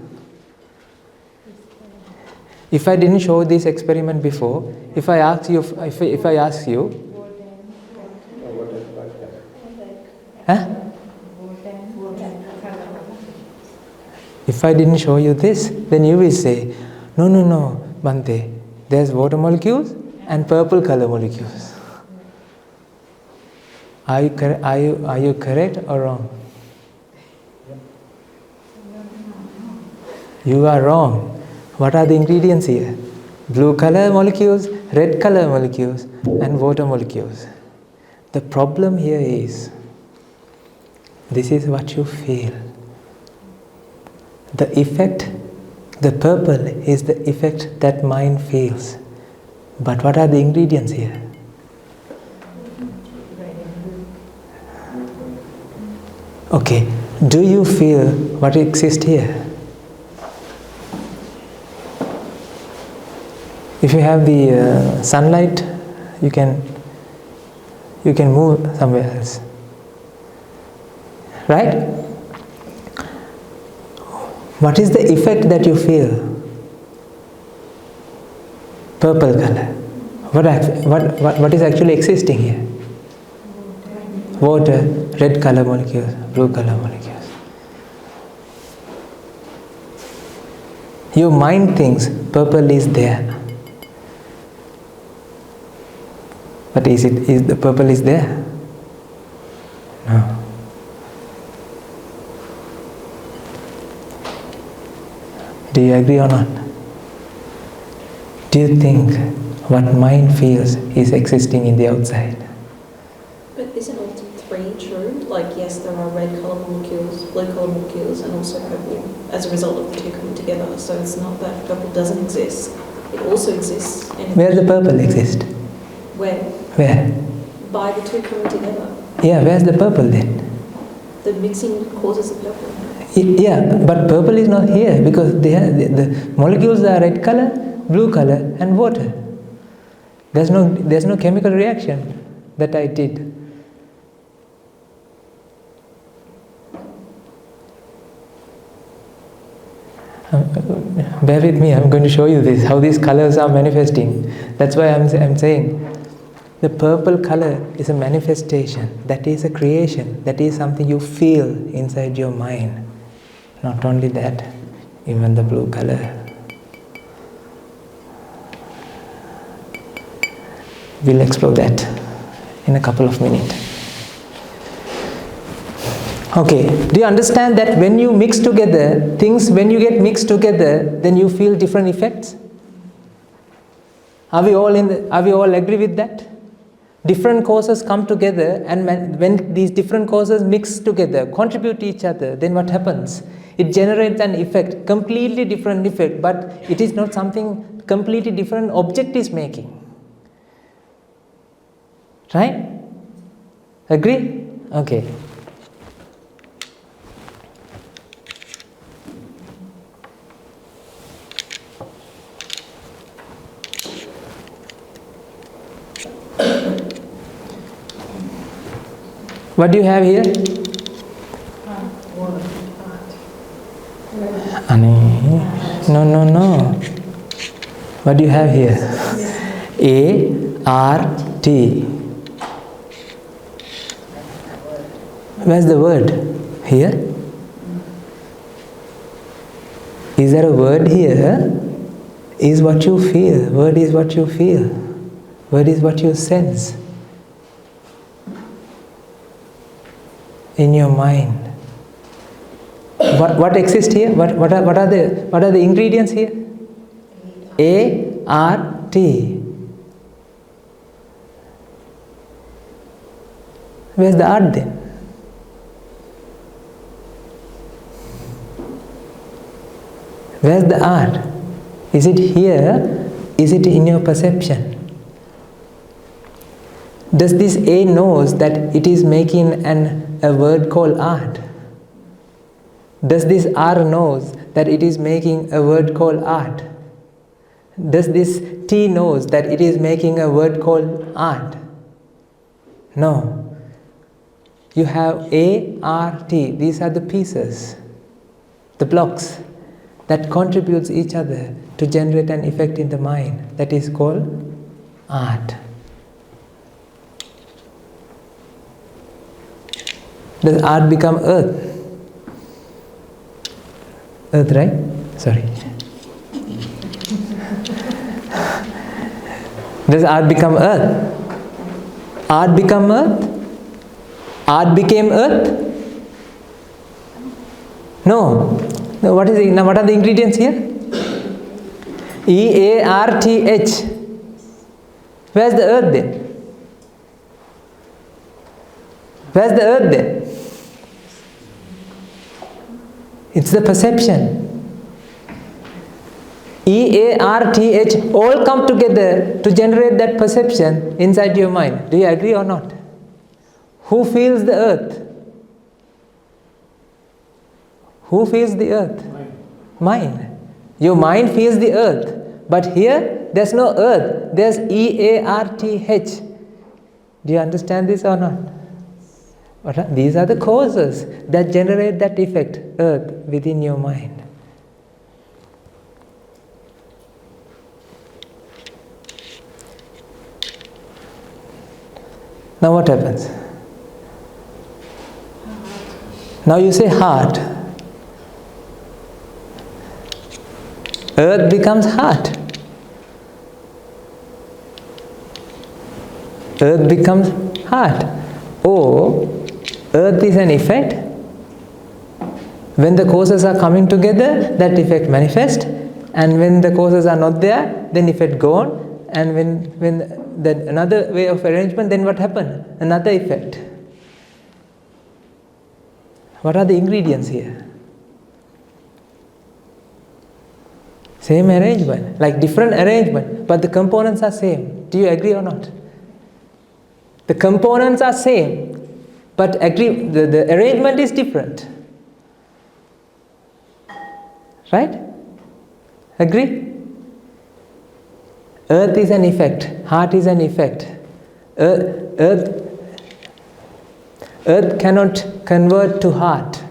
[SPEAKER 1] If I didn't show this experiment before, if I ask you, huh? If I didn't show you this, then you will say, no, Bhante, there's water molecules and purple color molecules. Are you correct or wrong? You are wrong. What are the ingredients here? Blue color molecules, red color molecules, and water molecules. The problem here is, this is what you feel. The effect, the purple is the effect that mind feels. But what are the ingredients here? Okay, do you feel what exists here? If you have the sunlight, you can move somewhere else. Right? What is the effect that you feel? Purple color. What is actually existing here? Water, red color molecules, blue color molecules. Your mind thinks purple is there. But is the purple is there? No. Do you agree or not? Do you think what mind feels is existing in the outside?
[SPEAKER 5] But isn't all three true? Like, yes, there are red colour molecules, blue colour molecules, and also purple as a result of the two coming together. So it's not that purple doesn't exist. It also exists. And
[SPEAKER 1] Where does the purple exist?
[SPEAKER 5] Where?
[SPEAKER 1] Where?
[SPEAKER 5] By the two coming together.
[SPEAKER 1] Yeah, where's the purple then?
[SPEAKER 5] The mixing causes the purple.
[SPEAKER 1] Yeah, but purple is not here because the molecules are red color, blue color, and water. There's no chemical reaction that I did. Bear with me, I'm going to show you this, how these colors are manifesting. That's why I'm saying the purple color is a manifestation, that is a creation, that is something you feel inside your mind. Not only that, even the blue color. We'll explore that in a couple of minutes. Okay, do you understand that when you mix together, when you get mixed together, then you feel different effects? Are we all agree with that? Different causes come together, and when these different causes mix together, contribute to each other, then what happens? It generates an effect, completely different effect, but it is not something completely different object is making. Right? Agree? Okay. What do you have here? No. What do you have here? A-R-T. Where's the word? Here? Is there a word here? Is what you feel. Word is what you feel. Word is what you sense in your mind. What exists here? What are the ingredients here? A-R-T. Where's the art then? Where's the art? Is it here? Is it in your perception? Does this A knows that it is making a word called art? Does this R knows that it is making a word called art? Does this T knows that it is making a word called art? No. You have A, R, T. These are the pieces, the blocks that contributes each other to generate an effect in the mind. That is called art. Does art become earth? Earth, right? Sorry. Does art become earth? Art become earth? Art became earth? No. No, what are the ingredients here? E-A-R-T-H. Where's the earth then? Where's the earth then? It's the perception. E-A-R-T-H all come together to generate that perception inside your mind. Do you agree or not? Who feels the earth? Who feels the earth? Mind. Your mind feels the earth. But here, there's no earth. There's E-A-R-T-H. Do you understand this or not? These are the causes that generate that effect, earth, within your mind. Now what happens? Now you say heart. Earth becomes heart. Earth becomes heart. Or earth is an effect. When the causes are coming together, that effect manifests. And when the causes are not there, then effect gone. And when then another way of arrangement, then what happened? Another effect. What are the ingredients here? Same arrangement, like different arrangement, but the components are same. Do you agree or not? The components are same, but the arrangement is different. Right? Agree? Earth is an effect, heart is an effect. Earth cannot convert to heart.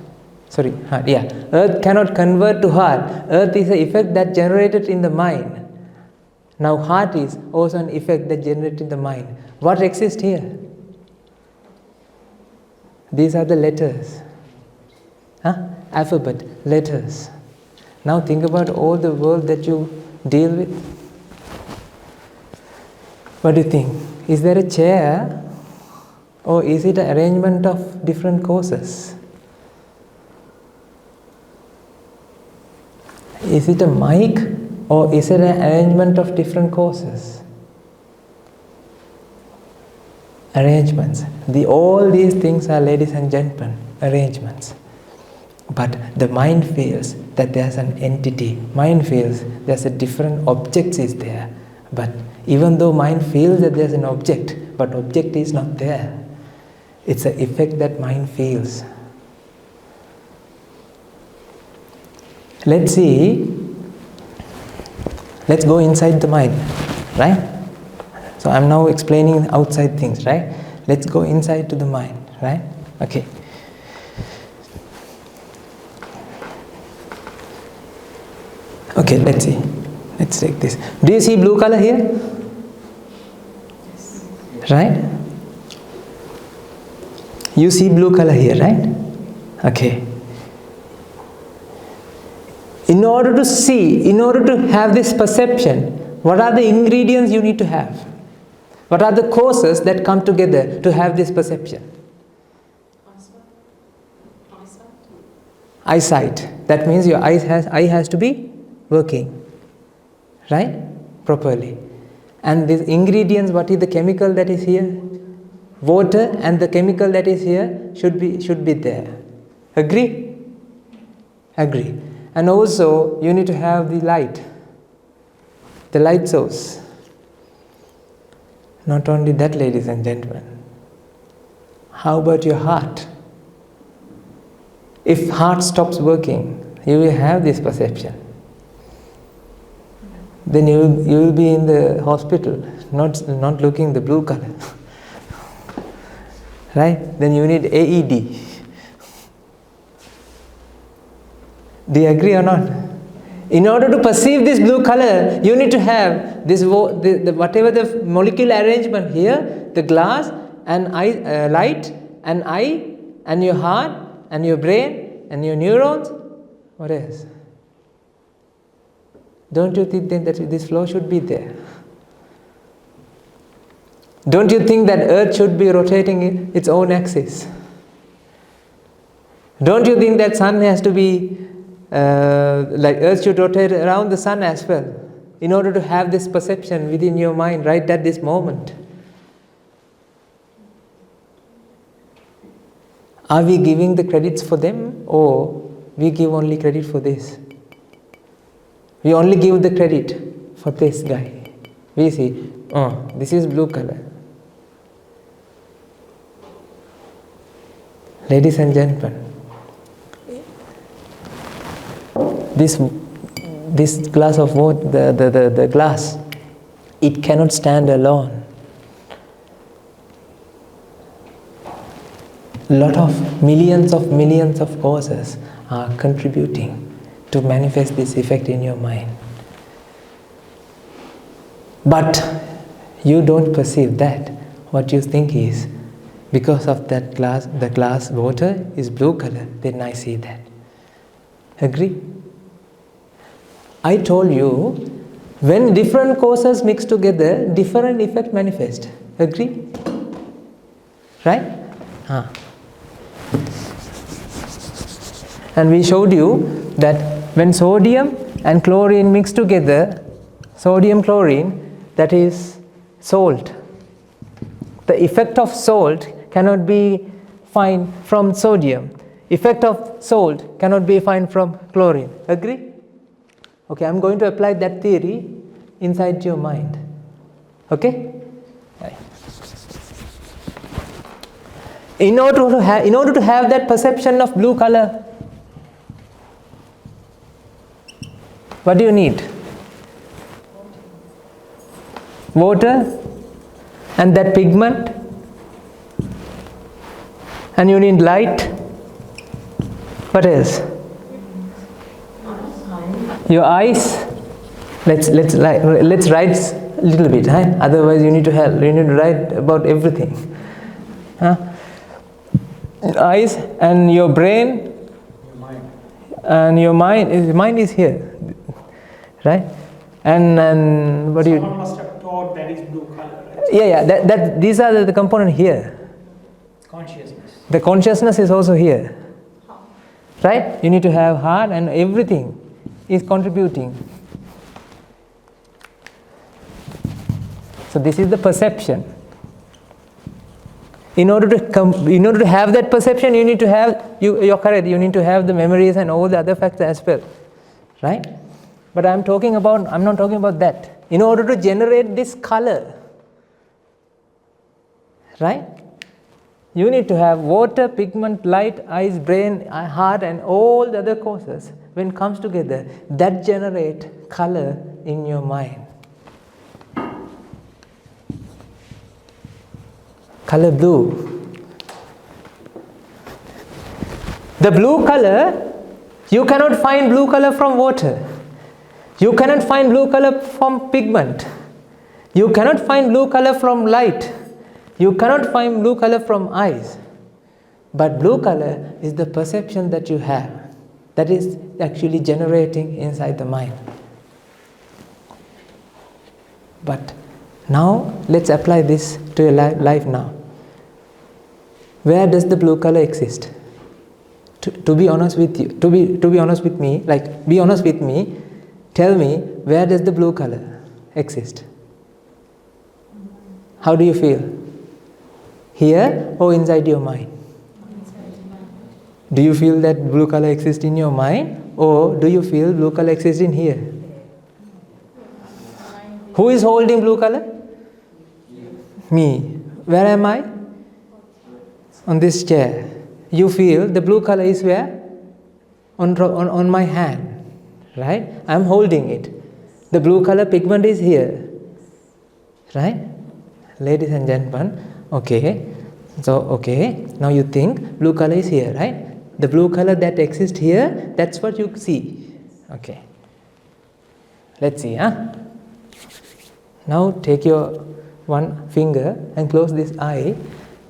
[SPEAKER 1] Sorry, heart, yeah. Earth cannot convert to heart. Earth is an effect that generated in the mind. Now heart is also an effect that generated in the mind. What exists here? These are the letters. Alphabet, letters. Now think about all the world that you deal with. What do you think? Is there a chair, or is it an arrangement of different causes? Is it a mic, or is it an arrangement of different causes? Arrangements. All these things are, ladies and gentlemen, arrangements. But the mind feels that there's an entity. Mind feels there's a different objects is there. But even though mind feels that there's an object, but object is not there. It's an effect that mind feels. Let's go inside the mind, right? So I'm now explaining outside things, right? Let's go inside to the mind, right? Okay. Okay, let's see. Let's take this. Do you see blue color here?
[SPEAKER 5] Yes.
[SPEAKER 1] Right? You see blue color here, right? Okay. In order to see, in order to have this perception, what are the ingredients you need to have? What are the causes that come together to have this perception? Eyesight. That means your eye has to be working, right? Properly. And these ingredients, what is the chemical that is here? Water, and the chemical that is here should be there. Agree? Agree. And also, you need to have the light source. Not only that, ladies and gentlemen. How about your heart? If heart stops working, you will have this perception. Then you will be in the hospital, not looking the blue color. Right? Then you need AED. Do you agree or not? In order to perceive this blue color, you need to have this whatever the molecular arrangement here, the glass and light and eye and your heart and your brain and your neurons. What else? Don't you think that this flow should be there? Don't you think that Earth should be rotating its own axis? Don't you think that Sun has to be like Earth should rotate around the Sun as well, in order to have this perception within your mind right at this moment? Are we giving the credits for them, or we give only credit for this? We only give the credit for this guy. We see, oh, this is blue color. Ladies and gentlemen, this glass of water, the glass, it cannot stand alone. Millions of causes are contributing to manifest this effect in your mind. But you don't perceive that. What you think is, because of that glass, the glass water is blue color, then I see that. Agree? I told you, when different causes mix together, different effect manifest. Agree? Right? And we showed you that when sodium and chlorine mix together, sodium chlorine, that is salt. The effect of salt cannot be found from sodium. Effect of salt cannot be found from chlorine. Agree? Okay, I'm going to apply that theory inside your mind. Okay? Right. In order to have that perception of blue color, what do you need? Water and that pigment, and you need light. What else? Your eyes. Let's write a little bit. Huh? Otherwise, you need to help. You need to write about everything. Huh? Eyes and your brain.
[SPEAKER 3] Your mind.
[SPEAKER 1] And your mind. Your mind is here, right? And what do you?
[SPEAKER 4] Someone must have taught that is blue color. Right?
[SPEAKER 1] Yeah. That these are the component here.
[SPEAKER 3] Consciousness.
[SPEAKER 1] The consciousness is also here, right? You need to have heart, and everything is contributing. So this is the perception. In order to have that perception, you need to have, you're correct, you need to have the memories and all the other factors as well, right? But I'm not talking about that. In order to generate this color, right? You need to have water, pigment, light, eyes, brain, heart, and all the other causes. When it comes together, that generate color in your mind. Color blue. The blue color, you cannot find blue color from water. You cannot find blue color from pigment. You cannot find blue color from light. You cannot find blue color from eyes. But blue color is the perception that you have, that is actually generating inside the mind. But now let's apply this to your life now. Where does the blue color exist? To be honest with you, to be honest with me, be honest with me, tell me, where does the blue color exist? How do you feel? Here or inside your mind? Do you feel that blue color exists in your mind or do you feel blue color exists in here? Who is holding blue color? Me. Where am I? On this chair. You feel the blue color is where? On my hand. Right? I am holding it. The blue color pigment is here. Right? Ladies and gentlemen, okay. So, okay, now you think blue color is here, right? The blue color that exists here, that's what you see. Okay. Let's see, huh? Now take your one finger and close this eye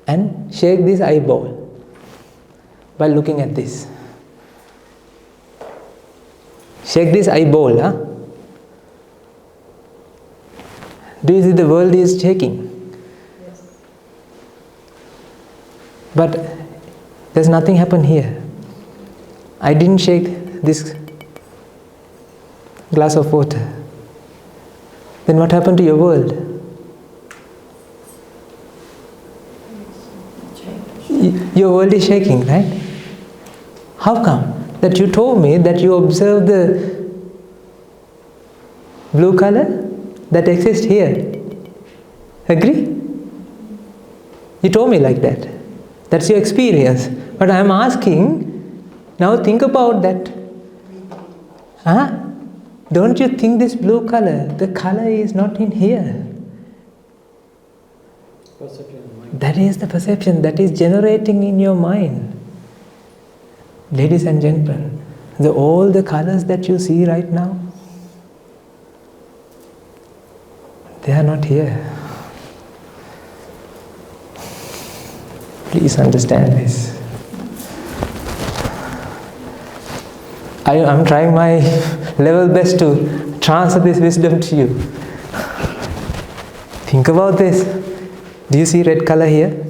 [SPEAKER 1] and shake this eyeball by looking at this. Shake this eyeball, huh? Do you see the world is shaking?
[SPEAKER 2] Yes.
[SPEAKER 1] But there's nothing happen here. I didn't shake this glass of water. Then what happened to your world? Your world is shaking, right? How come? That you told me that you observe the blue color that exists here. Agree? You told me like that. That's your experience. But I am asking, now think about that. Huh? Don't you think this blue color, the color is not in here? That is the perception that is generating in your mind. Ladies and gentlemen, all the colors that you see right now, they are not here. Please understand this. I'm trying my level best to transfer this wisdom to you. Think about this. Do you see red color here?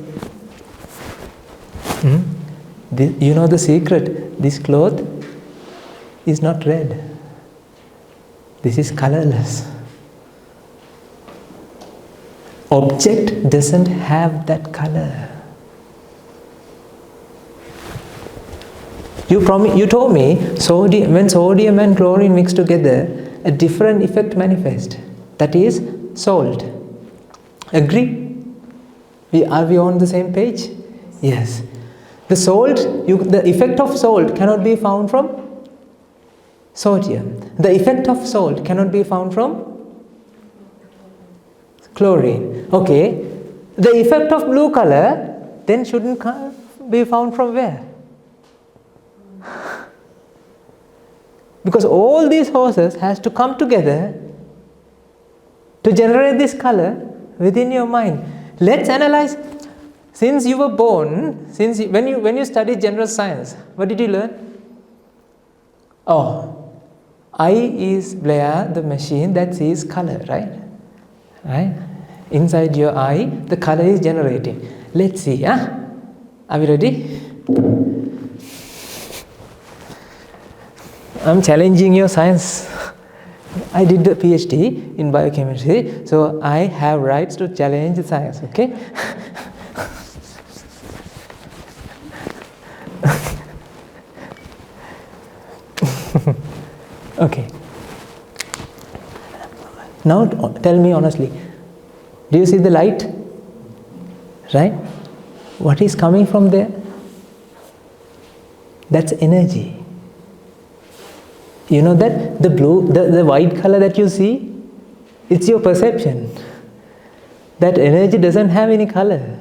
[SPEAKER 1] You know the secret. This cloth is not red. This is colorless. Object doesn't have that color. You told me when sodium and chlorine mix together, a different effect manifests. That is salt. Agree? Are we on the same page? Yes. The effect of salt cannot be found from sodium. The effect of salt cannot be found from chlorine. Okay. The effect of blue color then shouldn't be found from where? Because all these forces has to come together to generate this color within your mind. Let's analyze. Since you were born, when you studied general science, what did you learn? Oh, eye is Blair, the machine that sees color, right? Right? Inside your eye, the color is generating. Let's see, huh? Are we ready? I'm challenging your science. I did a PhD in biochemistry, so I have rights to challenge the science, okay? Okay. Now tell me honestly, do you see the light? Right? What is coming from there? That's energy. You know that the white color that you see, it's your perception. That energy doesn't have any color.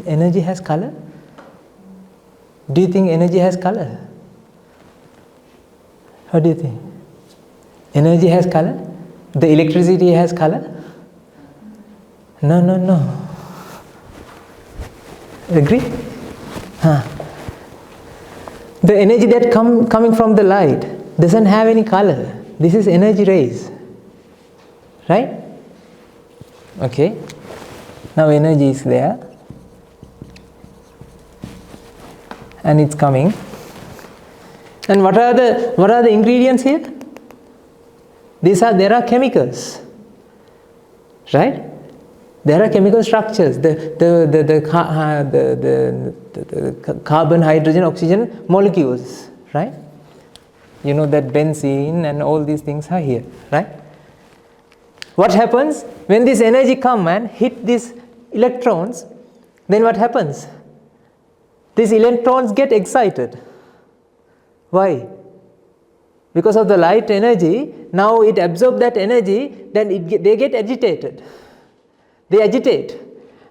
[SPEAKER 1] Energy has color? Do you think energy has color? What do you think? Energy has color? The electricity has color? No. Agree? Huh. The energy that coming from the light doesn't have any color. This is energy rays. Right? Okay. Now energy is there. And it's coming. And what are the ingredients here? There are chemicals. Right? There are chemical structures. The carbon, hydrogen, oxygen molecules, right? You know that benzene and all these things are here, right? What happens when this energy come and hit these electrons? Then what happens? These electrons get excited. Why? Because of the light energy. Now it absorbs that energy. Then they get agitated. They agitate,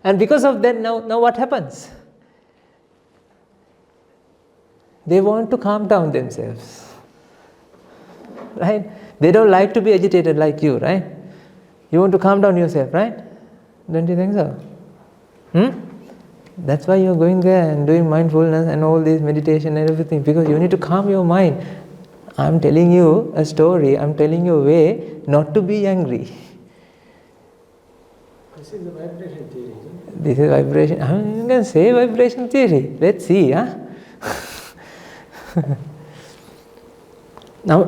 [SPEAKER 1] and because of that, now what happens? They want to calm down themselves, right? They don't like to be agitated like you, right? You want to calm down yourself, right? Don't you think so? That's why you're going there and doing mindfulness and all this meditation and everything, because you need to calm your mind. I'm telling you a story, I'm telling you a way not to be angry.
[SPEAKER 3] This is the vibration theory, isn't it?
[SPEAKER 1] This is vibration. I'm going to say vibration theory. Let's see, huh? Now,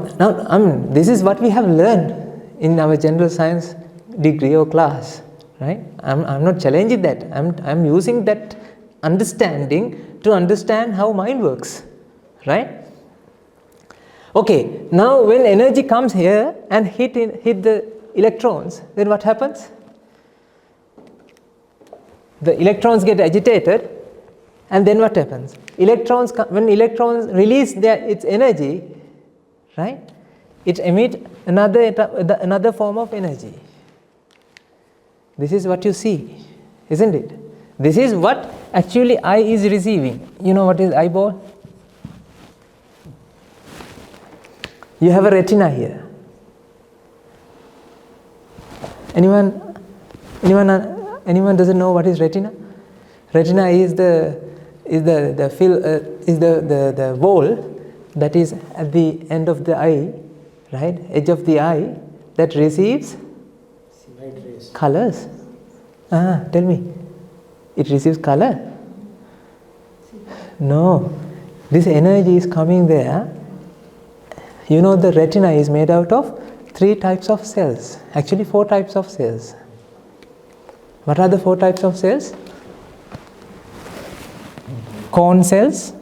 [SPEAKER 1] this is what we have learned in our general science degree or class, right? I'm not challenging that. I'm using that understanding to understand how mind works, right? Okay. Now, when energy comes here and hit the electrons, then what happens? The electrons get agitated, and then what happens? When electrons release its energy, right? It emits another form of energy. This is what you see, isn't it? This is what actually eye is receiving. You know what is eyeball? You have a retina here. Anyone doesn't know what is retina? Retina is the wall that is at the end of the eye, right? Edge of the eye that receives colors. Tell me, it receives color? No, this energy is coming there. You know the retina is made out of 3 types of cells, actually 4 types of cells. What are the 4 types of cells? Cone cells,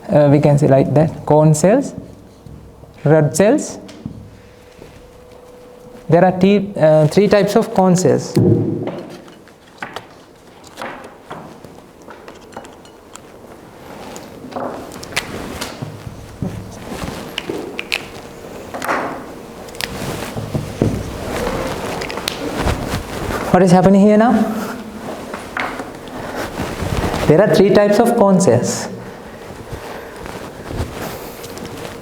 [SPEAKER 1] we can say like that, cone cells, rod cells. There are 3 types of cone cells. What is happening here now? There are 3 types of cone cells.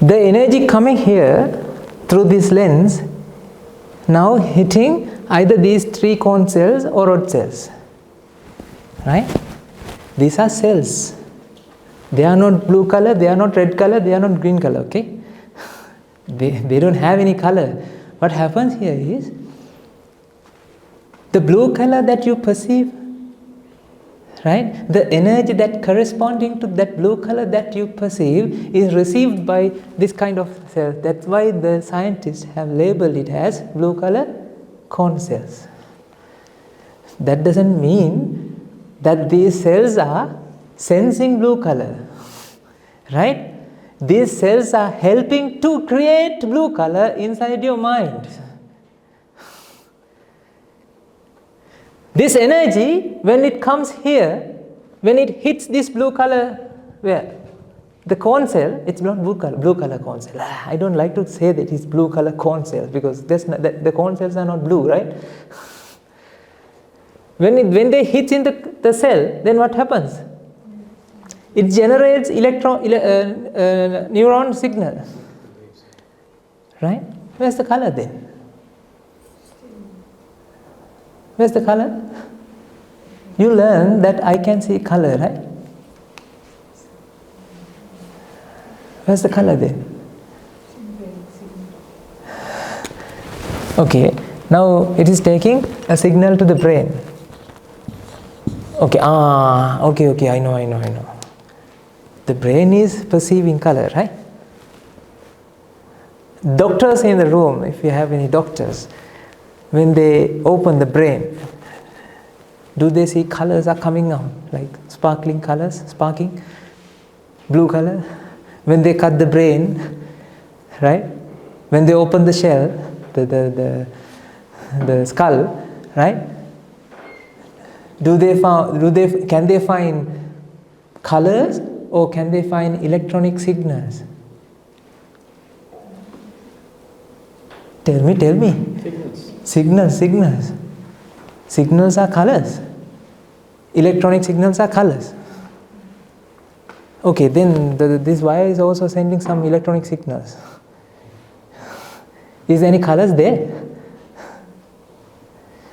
[SPEAKER 1] The energy coming here through this lens now hitting either these 3 cone cells or rod cells, right? These are cells. They are not blue color, they are not red color, they are not green color, okay? They don't have any color. What happens here is the blue color that you perceive, right? The energy that corresponding to that blue color that you perceive is received by this kind of cells. That's why the scientists have labeled it as blue color cone cells. That doesn't mean that these cells are sensing blue color, right? These cells are helping to create blue color inside your mind. This energy, when it comes here, when it hits this blue color, where? The cone cell, it's not blue color cone cell. I don't like to say that it's blue color cone cells because the cone cells are not blue, right? When they hit in the cell, then what happens? It generates neuron signal, right? Where's the color then? Where's the color? You learn that I can see color, right? Where's the color then? Okay, now it is taking a signal to the brain. Okay, okay, I know. The brain is perceiving color, right? Doctors in the room, if you have any doctors, when they open the brain, do they see colors are coming out, like sparkling colors, sparking, blue color? When they cut the brain, right? When they open the shell, the skull, right? Can they find colors or can they find electronic signals? Tell me. Signals. Signals are colors. Electronic signals are colors. Okay, then this wire is also sending some electronic signals. Is there any colors there?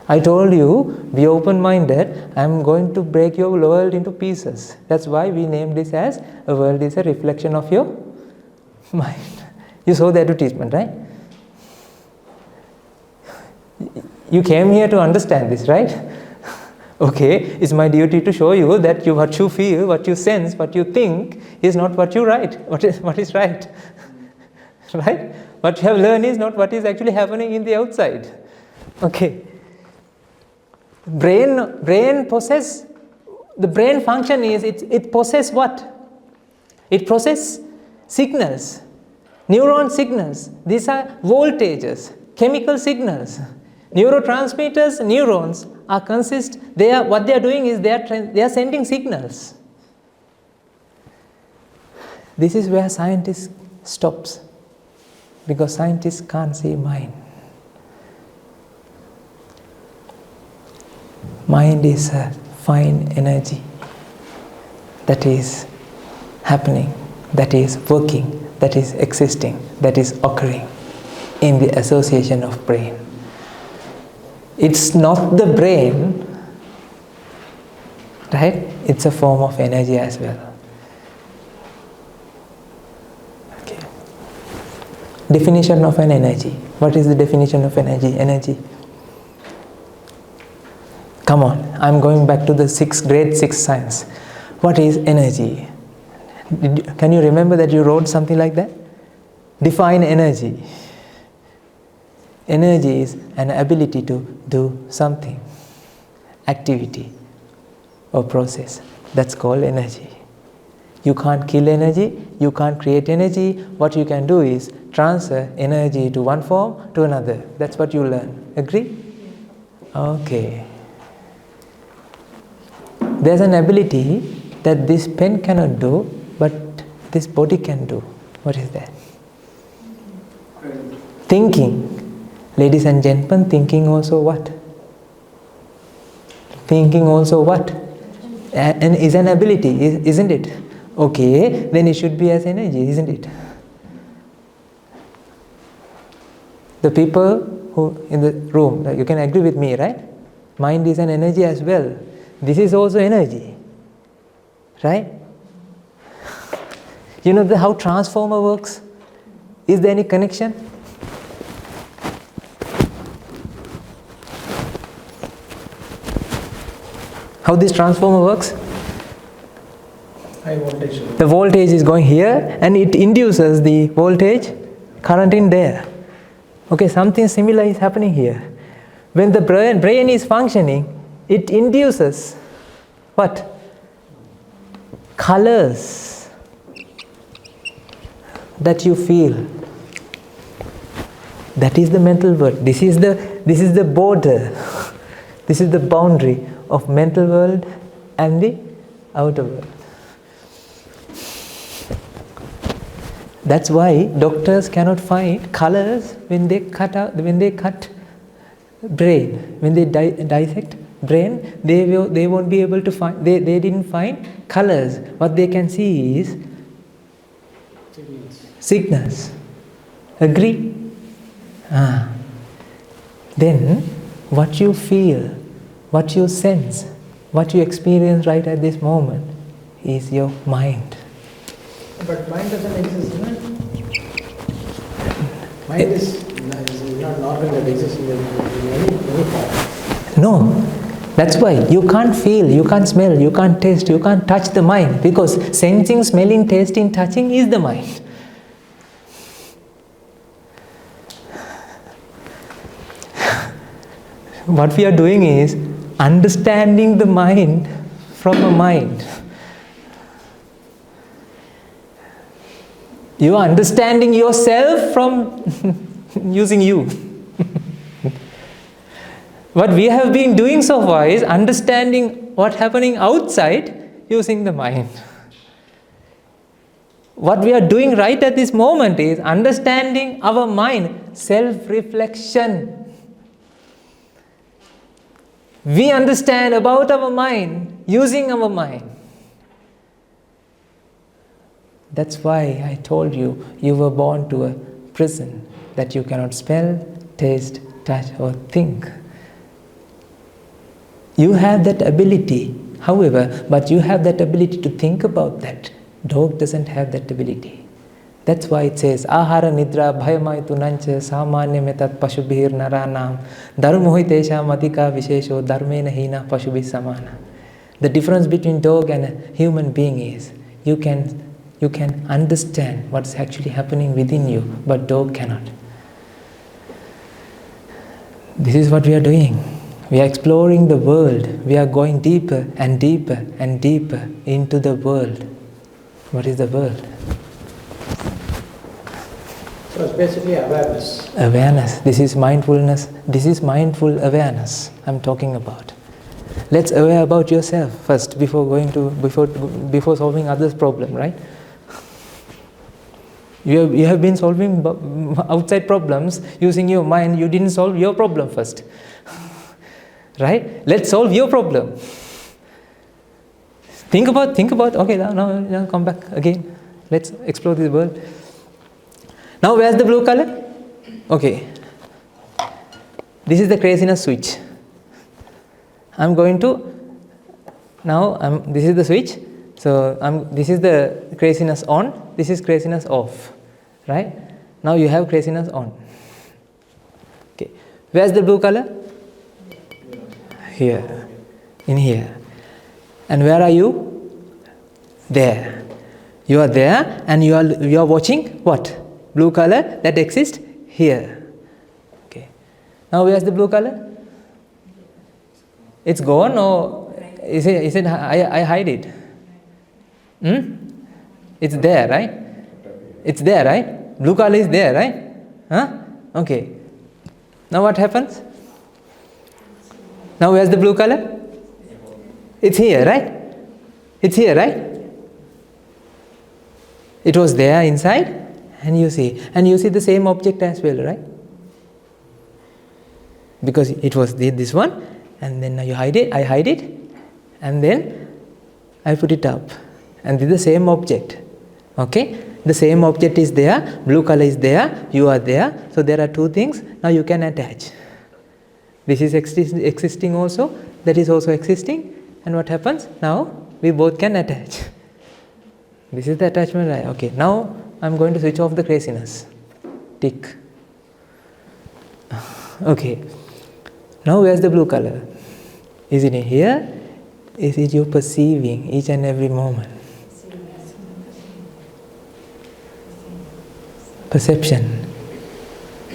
[SPEAKER 1] I told you, be open-minded. I am going to break your world into pieces. That's why we named this as a world is a reflection of your mind. You saw the advertisement, right? You came here to understand this, right? Okay, it's my duty to show you that what you feel, what you sense, what you think is not what you write, what is right. Right? What you have learned is not what is actually happening in the outside. Okay. The brain function is, it possesses what? It possesses signals, neuron signals. These are voltages, chemical signals. Neurotransmitters, neurons what they are doing is they are sending signals. This is where scientists stops, because scientists can't see mind. Mind is a fine energy that is happening, that is working, that is existing, that is occurring in the association of brain. It's not the brain, right? It's a form of energy as well. Okay. Definition of an energy. What is the definition of energy? Energy. Come on, I'm going back to the grade 6 science. What is energy? Can you remember that you wrote something like that? Define energy. Energy is an ability to do something, activity or process. That's called energy. You can't kill energy, you can't create energy. What you can do is transfer energy to one form to another. That's what you learn. Agree? Okay. There's an ability that this pen cannot do, but this body can do. What is that? Thinking. Ladies and gentlemen, thinking also what? Thinking also what? And is an ability, isn't it? Okay, then it should be as energy, isn't it? The people who in the room, you can agree with me, right? Mind is an energy as well. This is also energy, right? You know how transformer works? Is there any connection? How this transformer works?
[SPEAKER 3] High voltage.
[SPEAKER 1] The voltage is going here and it induces the voltage current in there. Okay, something similar is happening here. When the brain is functioning, it induces what? Colors that you feel. That is the mental world. This is the border. This is the boundary of mental world and the outer world. That's why doctors cannot find colors when they cut brain. When they dissect brain, they won't be able to find. They didn't find colors. What they can see is signals. Agree? Then what you feel, what you sense, what you experience right at this moment is your mind.
[SPEAKER 3] But mind doesn't exist, isn't it? Mind is not an organ that exists in any form.
[SPEAKER 1] No. That's why you can't feel, you can't smell, you can't taste, you can't touch the mind, because sensing, smelling, tasting, touching is the mind. What we are doing is understanding the mind from a mind. You are understanding yourself from using you. What we have been doing so far is understanding what's happening outside using the mind. What we are doing right at this moment is understanding our mind, self-reflection. We understand about our mind using our mind. That's why I told you, you were born to a prison that you cannot smell, taste, touch or think. You have that ability, however, but you have that ability to think about that. Dog doesn't have that ability. That's why it says, Ahara nidra bhayamai tunancha samanya metat pashubhir naranam dharmohitesha madhika vishesho dharmena hina pashubhi samana. The difference between dog and a human being is, you can understand what's actually happening within you, but dog cannot. This is what we are doing. We are exploring the world. We are going deeper and deeper and deeper into the world. What is the world?
[SPEAKER 3] So it's basically awareness.
[SPEAKER 1] Awareness. This is mindfulness. This is mindful awareness I'm talking about. Let's aware about yourself first before solving others' problem, right? You have been solving outside problems using your mind. You didn't solve your problem first. Right? Let's solve your problem. Think about, okay, now come back again. Let's explore this world. Now where's the blue color? Okay. This is the craziness switch. This is the switch. So this is the craziness on, this is craziness off. Right? Now you have craziness on. Okay. Where's the blue color? Here. In here. And where are you? There. You are there and you are watching what? Blue color that exists here. Okay. Now where's the blue color? It's gone, or is it I hide it? It's there, right? It's there, right? Blue color is there, right? Huh? Okay. Now what happens? Now where's the blue color? It's here, right? It's here, right? It was there inside, and you see the same object as well, right? Because it was this one, and then you hide it, I hide it, and then I put it up. And this is the same object. Okay? The same object is there, blue color is there, you are there. So there are two things, now you can attach. This is existing also, that is also existing. And what happens? Now we both can attach. This is the attachment, right? Okay, now I'm going to switch off the craziness. Tick. Okay. Now where's the blue color? Is it in here? Is it you perceiving each and every moment? Perception.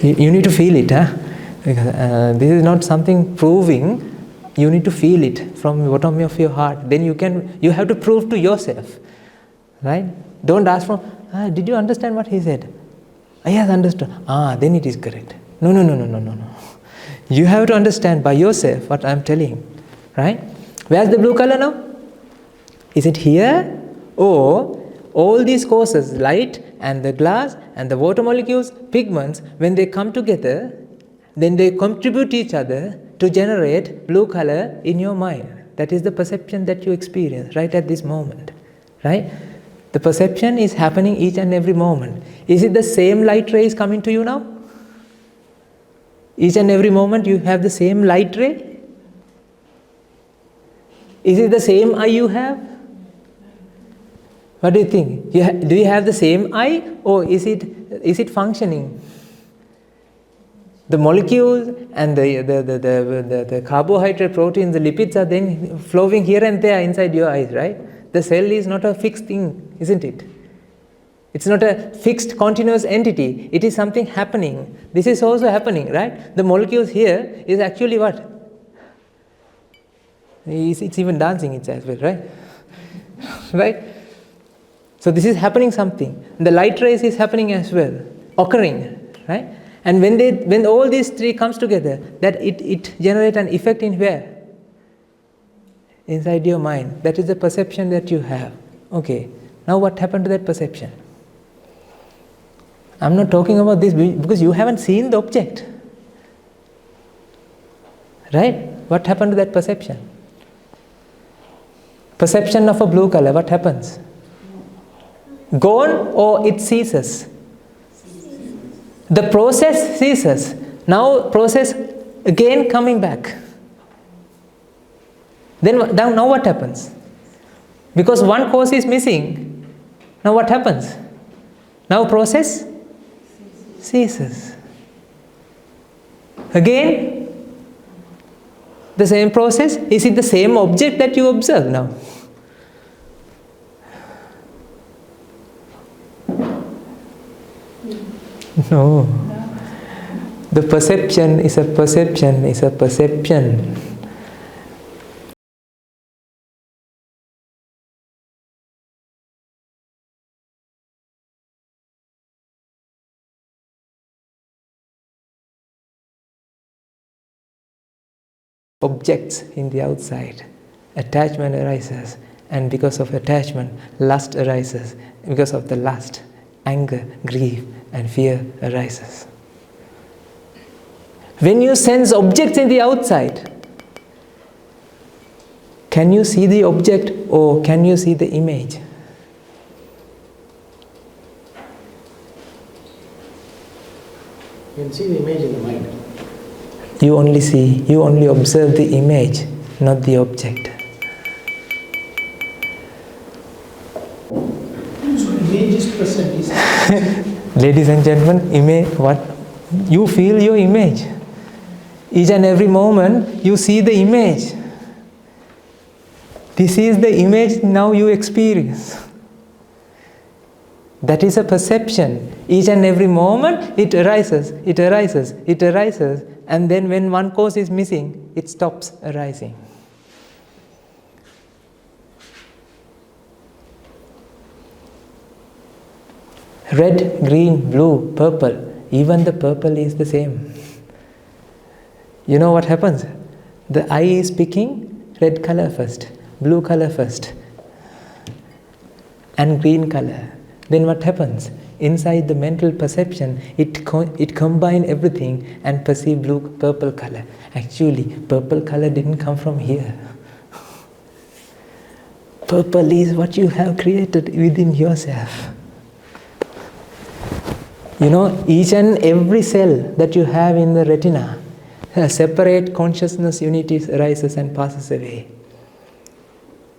[SPEAKER 1] You need to feel it, huh? Because this is not something proving. You need to feel it from the bottom of your heart. Then you have to prove to yourself, right? Don't ask from, did you understand what he said? Yes, understood. Then it is correct. No. You have to understand by yourself what I am telling, right? Where's the blue color now? Is it here? Or all these causes, light and the glass and the water molecules, pigments, when they come together, then they contribute each other to generate blue color in your mind. That is the perception that you experience right at this moment, right? The perception is happening each and every moment. Is it the same light rays coming to you now? Each and every moment you have the same light ray? Is it the same eye you have? What do you think? Do you have the same eye, or is it functioning? The molecules and the carbohydrate, proteins, the lipids are then flowing here and there inside your eyes, right? The cell is not a fixed thing, isn't it? It's not a fixed continuous entity. It is something happening. This is also happening, right? The molecules here is actually what? It's even dancing it as well, right? Right? So this is happening something. The light rays is happening as well, occurring, right? And when all these three comes together, that it generates an effect in where? Inside your mind. That is the perception that you have. Okay. Now what happened to that perception? I'm not talking about this because you haven't seen the object. Right? What happened to that perception? Perception of a blue color, what happens? Gone or it ceases? The process ceases. Now process again coming back. Then now what happens? Because one cause is missing. Now what happens? Now process ceases. Again, the same process. Is it the same object that you observe now? No. The perception is a perception, is a perception. Objects in the outside. Attachment arises, and because of attachment, lust arises. Because of the lust, anger, grief, and fear arises. When you sense objects in the outside, can you see the object or can you see the image?
[SPEAKER 3] You can see the image in the mind.
[SPEAKER 1] You only observe the image, not the object.
[SPEAKER 4] So image is present, is
[SPEAKER 1] Ladies and gentlemen, image, what? You feel your image. Each and every moment you see the image. This is the image now you experience. That is a perception. Each and every moment it arises, it arises, it arises, and then when one cause is missing, it stops arising. Red, green, blue, purple, even the purple is the same. You know what happens? The eye is picking red color first, blue color first, and green color. Then what happens? Inside the mental perception, it combines everything and perceive purple color. Actually, purple color didn't come from here. Purple is what you have created within yourself. You know, each and every cell that you have in the retina, a separate consciousness unit arises and passes away.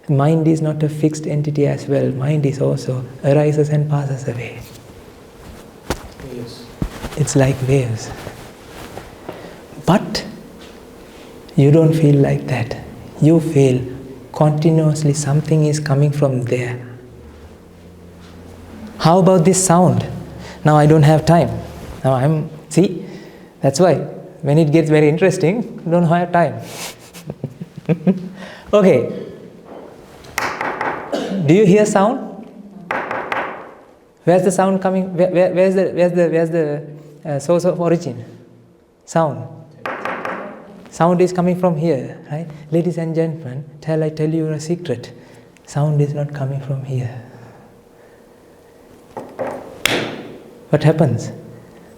[SPEAKER 1] Mind is not a fixed entity as well. Mind is also arises and passes away.
[SPEAKER 3] Yes.
[SPEAKER 1] It's like waves. But you don't feel like that. You feel continuously something is coming from there. How about this sound? Now I don't have time. Now see, that's why when it gets very interesting, you don't have time. Okay. Do you hear sound? Where's the sound coming? Where's the source of origin? Sound. Sound is coming from here, right? Ladies and gentlemen, I tell you a secret. Sound is not coming from here. What happens?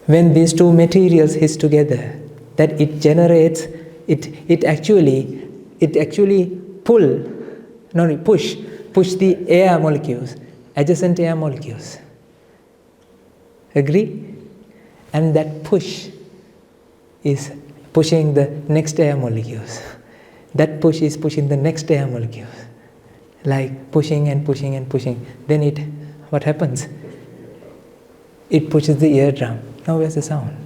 [SPEAKER 1] When these two materials hit together, that it generates, it actually push the air molecules, adjacent air molecules. Agree? And that push is pushing the next air molecules. That push is pushing the next air molecules. Like pushing and pushing and pushing. Then what happens? It pushes the eardrum. Now where's the sound?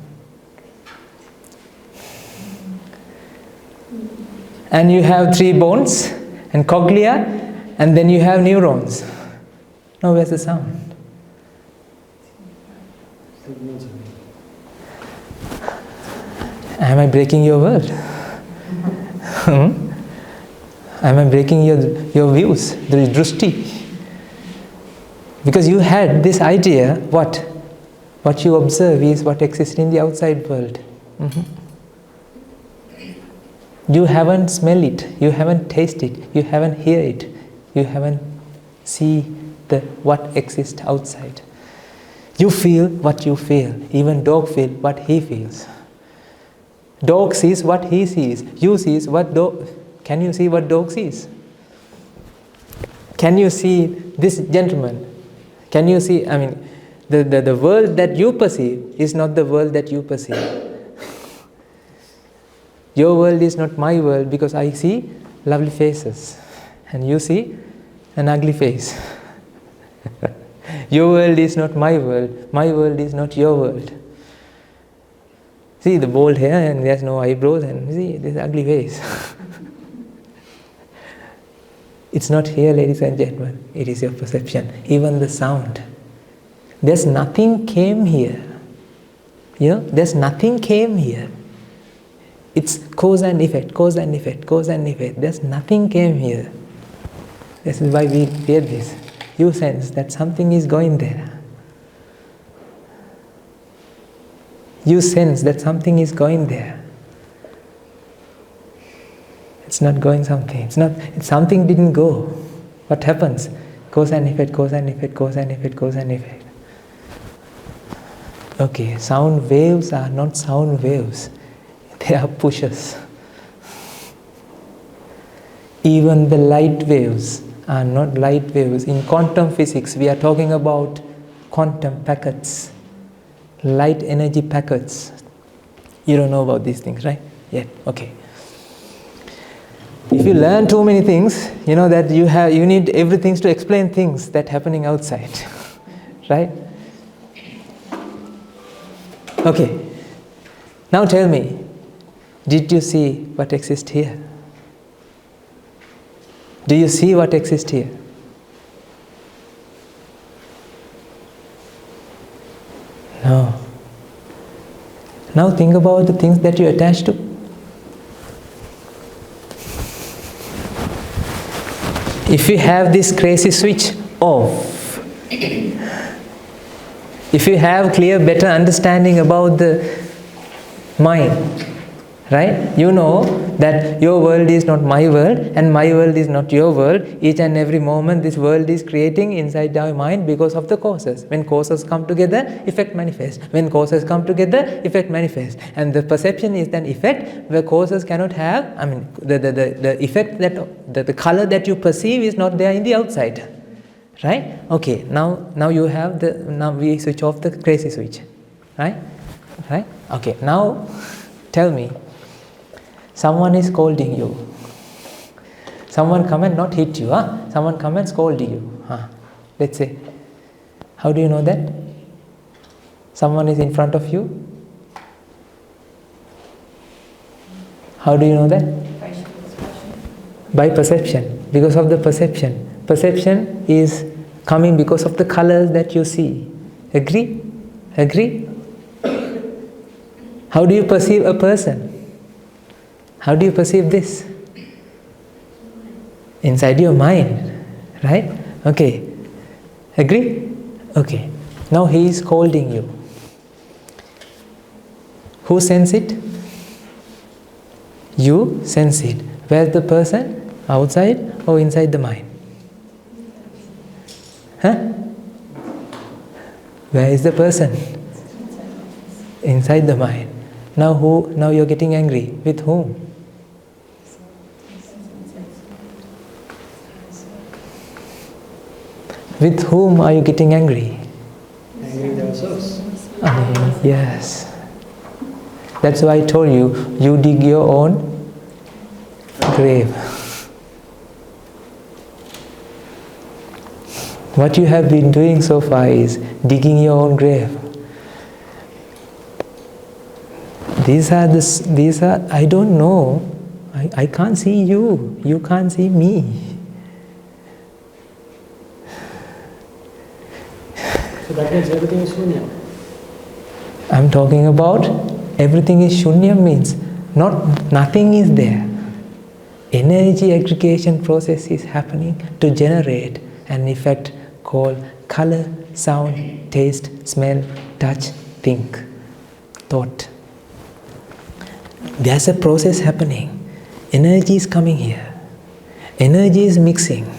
[SPEAKER 1] And you have 3 bones and cochlea, and then you have neurons. Now where's the sound? Am I breaking your world? Am I breaking your views? There is drusti. Because you had this idea, what you observe is what exists in the outside world. You haven't smelled it, you haven't tasted it, you haven't heard it, you haven't see what exists outside. You feel what you feel. Even dog feels what he feels. Dog sees what he sees. You sees what dog. Can you see what dog sees? Can you see this gentleman? Can you see? I mean, the world that you perceive is not the world that you perceive. Your world is not my world because I see lovely faces, and you see an ugly face. Your world is not my world. My world is not your world. See the bald hair and there's no eyebrows, and see this ugly face. It's not here, ladies and gentlemen. It is your perception. Even the sound. There's nothing came here. There's nothing came here. It's cause and effect, cause and effect, cause and effect. There's nothing came here. This is why we hear this. You sense that something is going there. You sense that something is going there. It's not going something. Something didn't go. What happens? Cause and effect, cause and effect, cause and effect, cause and effect. Okay, sound waves are not sound waves. They are pushes. Even the light waves are not light waves. In quantum physics, we are talking about quantum packets, light energy packets. You don't know about these things, right? Yet, okay. If you learn too many things, you know that you need everything to explain things that happening outside, right? Okay. Now tell me, did you see what exists here? Do you see what exists here? No. Now think about the things that you attach to. If you have this crazy switch off, if you have clear, better understanding about the mind, right? You know that your world is not my world and my world is not your world. Each and every moment this world is creating inside our mind because of the causes. When causes come together, effect manifests. When causes come together, effect manifests. And the perception is an effect where causes cannot have, I mean, the effect that the color that you perceive is not there in the outside. Right? Okay, now you have now we switch off the crazy switch. Right? Right? Okay, now tell me, someone is scolding you. Someone come and not hit you, huh? Someone come and scold you. Huh? Let's say. How do you know that? Someone is in front of you. How do you know that? By perception. Because of the perception. Perception is coming because of the colors that you see. Agree? Agree? How do you perceive a person? How do you perceive this? Inside your mind, right? Okay. Agree? Okay. Now he is scolding you. Who sense it? You sense it. Where's the person? Outside or inside the mind? Huh? Where is the person? Inside the mind. Now you're getting angry. With whom? With whom are you getting angry?
[SPEAKER 3] Angry with ourselves.
[SPEAKER 1] Yes. That's why I told you, you dig your own grave. What you have been doing so far is digging your own grave. These are, I don't know. I can't see you. You can't see me.
[SPEAKER 3] So that means everything is shunya.
[SPEAKER 1] I'm talking about everything is shunya means nothing is there. energy aggregation process is happening to generate an effect called color, sound, taste, smell, touch, think, thought. There's a process happening. Energy is coming here. Energy is mixing.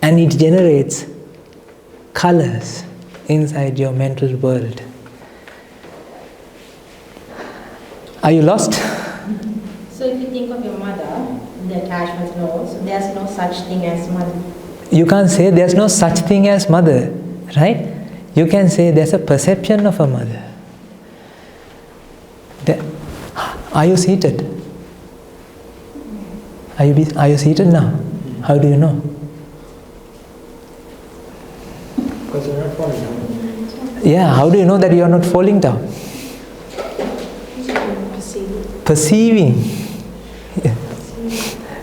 [SPEAKER 1] And it generates colors inside your mental world. Are you lost?
[SPEAKER 7] So if you think of your mother, the attachment knows, there's no such thing as mother.
[SPEAKER 1] You can't say there's no such thing as mother, right? You can say there's a perception of a mother. Are you seated? Are you seated now? How do you know?
[SPEAKER 3] Because you're not falling down.
[SPEAKER 1] Yeah, how do you know that you are not falling down? Perceiving.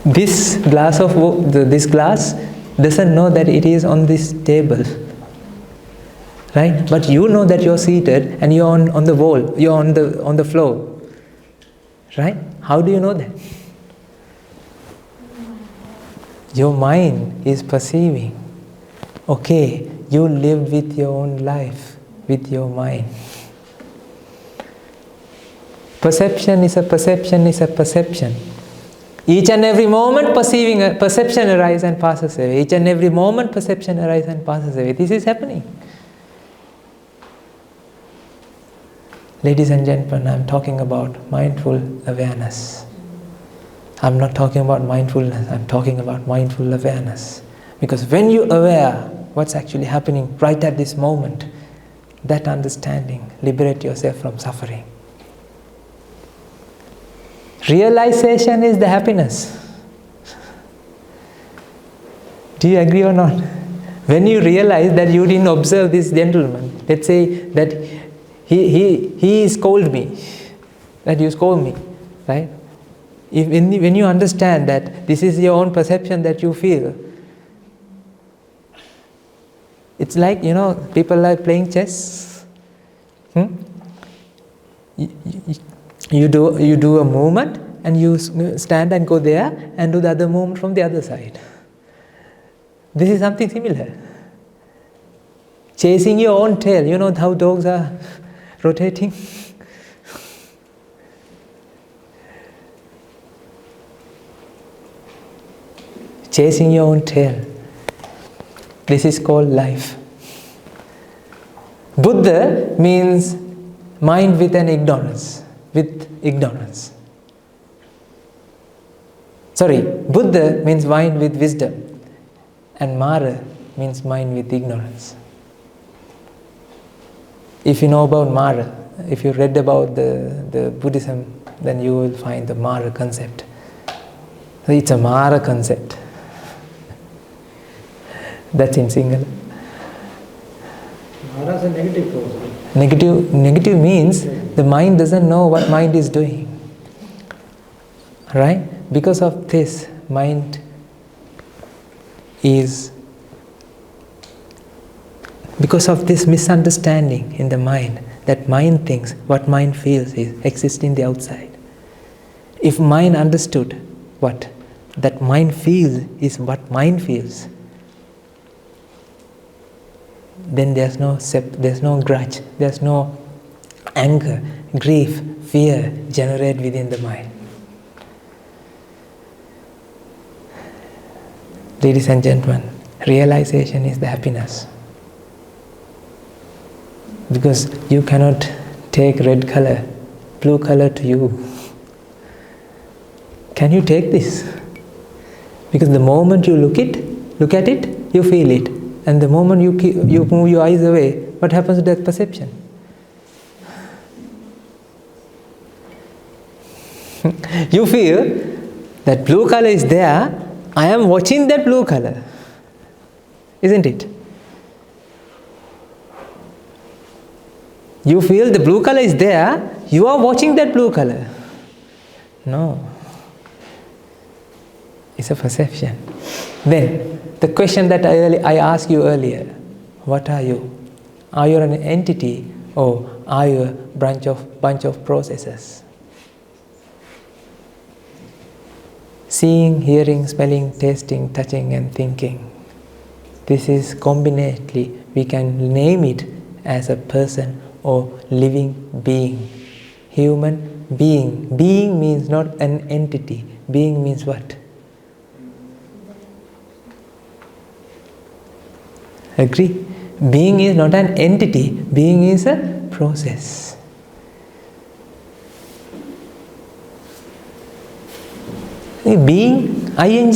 [SPEAKER 1] This glass doesn't know that it is on this table, right? But you know that you're seated and you're on the wall, you're on the floor, right? How do you know that? Your mind is perceiving. Okay, you live with your own life, with your mind. Perception is a perception is a perception. Each and every moment perception arises and passes away. Each and every moment perception arises and passes away. This is happening. Ladies and gentlemen, I'm talking about mindful awareness. I'm not talking about mindfulness, I'm talking about mindful awareness. Because when you're aware what's actually happening right at this moment, that understanding liberate yourself from suffering. Realization is the happiness. Do you agree or not? When you realize that you didn't observe this gentleman, let's say that he scolded me, that you scold me, right? When you understand that this is your own perception that you feel, it's like, people like playing chess. You do a movement and you stand and go there and do the other movement from the other side. This is something similar. Chasing your own tail. You know how dogs are rotating? Chasing your own tail. This is called life. Buddha means mind with an ignorance. With ignorance. Buddha means mind with wisdom. And Mara means mind with ignorance. If you know about Mara, if you read about the Buddhism, then you will find the Mara concept. So it's a Mara concept. That's in singular.
[SPEAKER 3] Mara is a negative force.
[SPEAKER 1] Negative means the mind doesn't know what mind is doing. Right? Because of this, mind is... Because of this misunderstanding in the mind, that mind thinks what mind feels exists in the outside. If mind understood what that mind feels is what mind feels, then there's no grudge, there's no anger, grief, fear generate within the mind. Ladies and gentlemen, realization is the happiness. Because you cannot take red color, blue color to you. Can you take this? Because the moment you look at it, you feel it. And the moment you move your eyes away, what happens to that perception? You feel that blue color is there, I am watching that blue color. Isn't it? You feel the blue color is there, you are watching that blue color. No. It's a perception. Then, the question that I asked you earlier, what are you? Are you an entity or are you a bunch of processes? seeing, hearing, smelling, tasting, touching and thinking. This is combinately, we can name it as a person or living being. Human being. Being means not an entity. Being means what? Agree? Being is not an entity. Being is a process. Being, ing.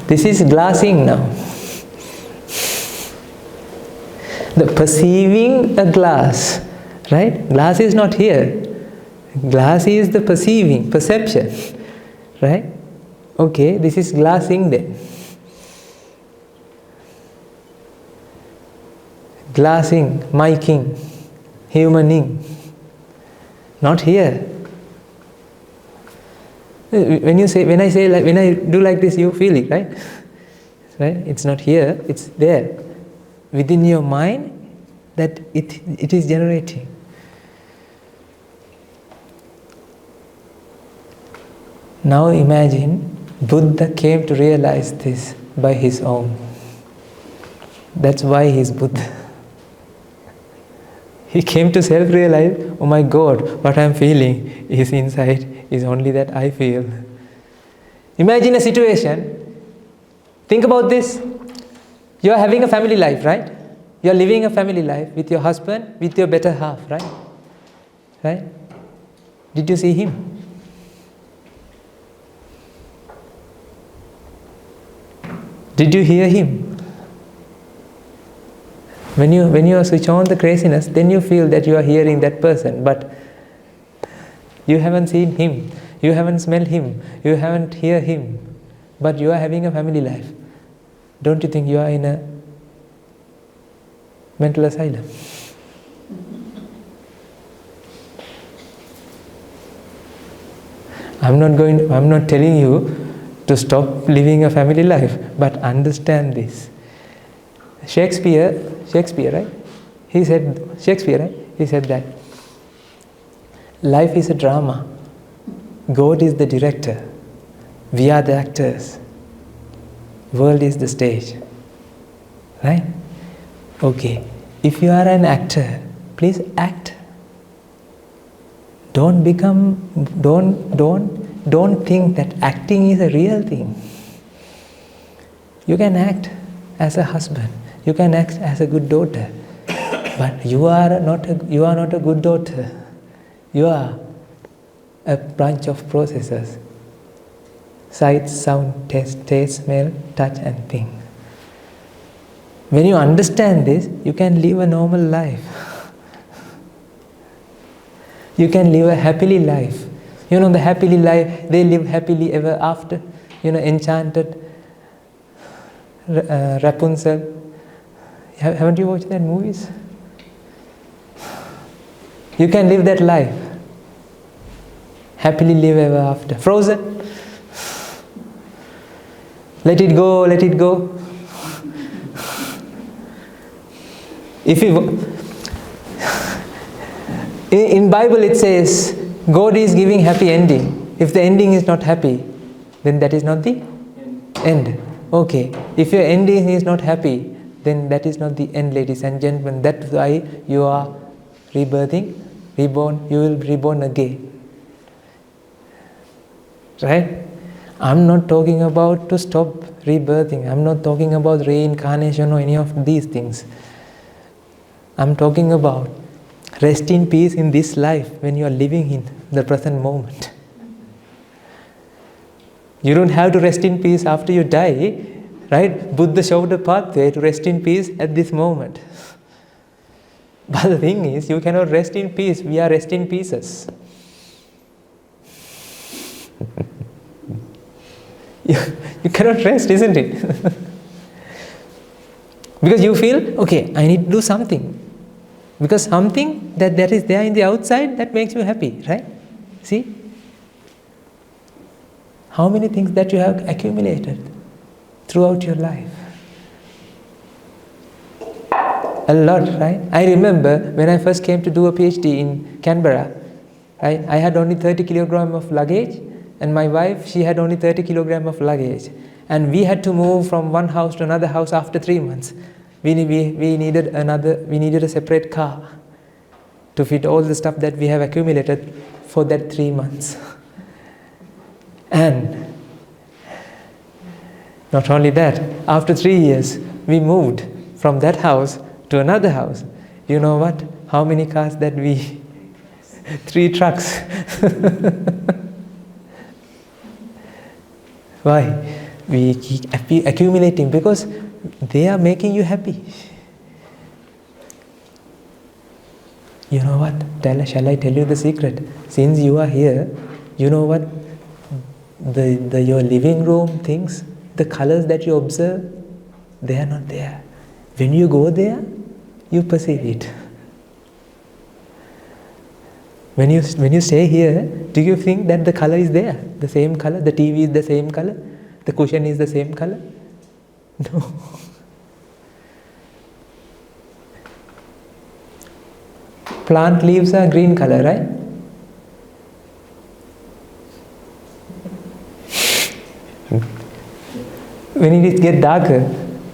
[SPEAKER 1] This is glassing now. The perceiving a glass, right? Glass is not here. Glass is the perceiving, perception, right? Okay, this is glassing then. Glassing, miking, humaning. Not here. When I do like this, you feel it, right? Right? It's not here, it's there. Within your mind, that it is generating. Now imagine Buddha came to realize this by his own. That's why he is Buddha. He came to self-realize, oh my God, what I am feeling is inside is only that I feel. Imagine a situation. Think about this. You are having a family life, right? You are living a family life with your husband, with your better half, right? Right? Did you see him? Did you hear him? When you switch on the craziness, then you feel that you are hearing that person, but you haven't seen him, you haven't smelled him, you haven't heard him, but you are having a family life. Don't you think you are in a mental asylum? I'm not telling you to stop living a family life, but understand this. Shakespeare, right? He said that life is a drama. God is the director. We are the actors. World is the stage. Right? Okay. If you are an actor, please act. Don't think that acting is a real thing. You can act as a husband. You can act as a good daughter. But you are not a good daughter. You are a bunch of processes. Sight, sound, taste, smell, touch and think. When you understand this, you can live a normal life. You can live a happily life. You know the happily life, they live happily ever after. You know, Enchanted, Rapunzel. Haven't you watched that movies? You can live that life. Happily live ever after. Frozen. Let it go, let it go. In Bible it says, God is giving happy ending. If the ending is not happy, then that is not the end. Okay. If your ending is not happy, then that is not the end, ladies and gentlemen. That's why you are rebirthing, reborn, you will be reborn again. Right? I'm not talking about to stop rebirthing. I'm not talking about reincarnation or any of these things. I'm talking about rest in peace in this life when you are living in the present moment. You don't have to rest in peace after you die, right? Buddha showed a pathway to rest in peace at this moment. But the thing is, you cannot rest in peace. We are rest in pieces. You cannot rest, isn't it? Because you feel, okay, I need to do something. Because something that is there in the outside, that makes you happy, right? See? How many things that you have accumulated throughout your life? A lot, right? I remember when I first came to do a PhD in Canberra, I had only 30 kilogram of luggage, and my wife, she had only 30 kilogram of luggage. And we had to move from one house to another house after 3 months. We needed a separate car to fit all the stuff that we have accumulated for that 3 months. And not only that, after 3 years, we moved from that house to another house. You know what? How many cars that we? 3 trucks. Why? We keep accumulating because they are making you happy. You know what? Shall I tell you the secret? Since you are here, you know what? Your living room things, the colors that you observe, they are not there. When you go there, you perceive it. When you stay here, do you think that the color is there? The same color? The TV is the same color? The cushion is the same color? No. Plant leaves are green color, right? When it gets darker,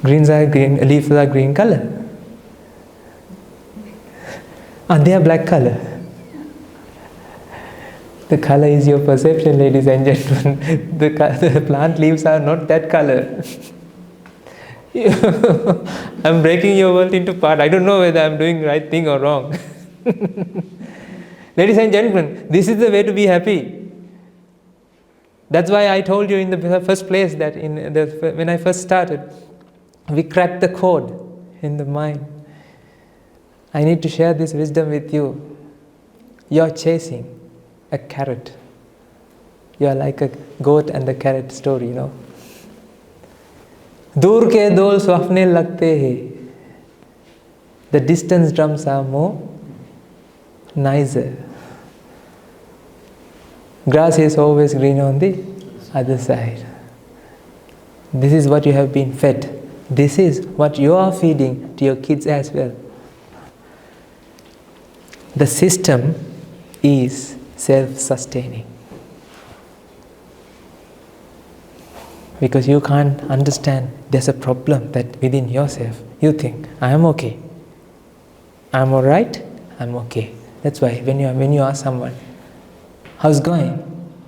[SPEAKER 1] leaves are green color. And they are black color. The color is your perception, ladies and gentlemen. The plant leaves are not that color. I'm breaking your world into part. I don't know whether I'm doing right thing or wrong. Ladies and gentlemen, this is the way to be happy. That's why I told you in the first place that when I first started, we cracked the code in the mind. I need to share this wisdom with you. You're chasing a carrot. You are like a goat and the carrot story, you know. दूर के दौल स्वप्ने लगते हैं. The distance drums are more nicer. Grass is always green on the other side. This is what you have been fed. This is what you are feeding to your kids as well. The system is self-sustaining. Because you can't understand there's a problem that within yourself. You think, I am okay. I'm alright, I'm okay. That's why when you ask someone, how's it going?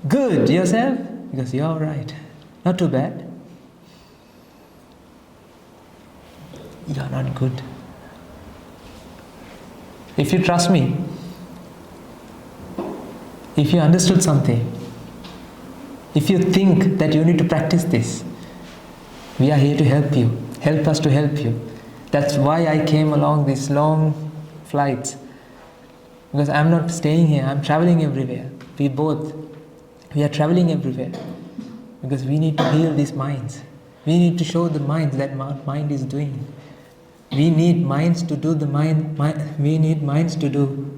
[SPEAKER 1] Good, yourself? Because you're alright. Not too bad. You're not good. If you trust me, if you understood something, if you think that you need to practice this, we are here to help you. Help us to help you. That's why I came along these long flights. Because I'm not staying here, I'm traveling everywhere. We are traveling everywhere. Because we need to heal these minds. We need to show the minds that mind is doing. We need minds to do the mind. We need minds to do.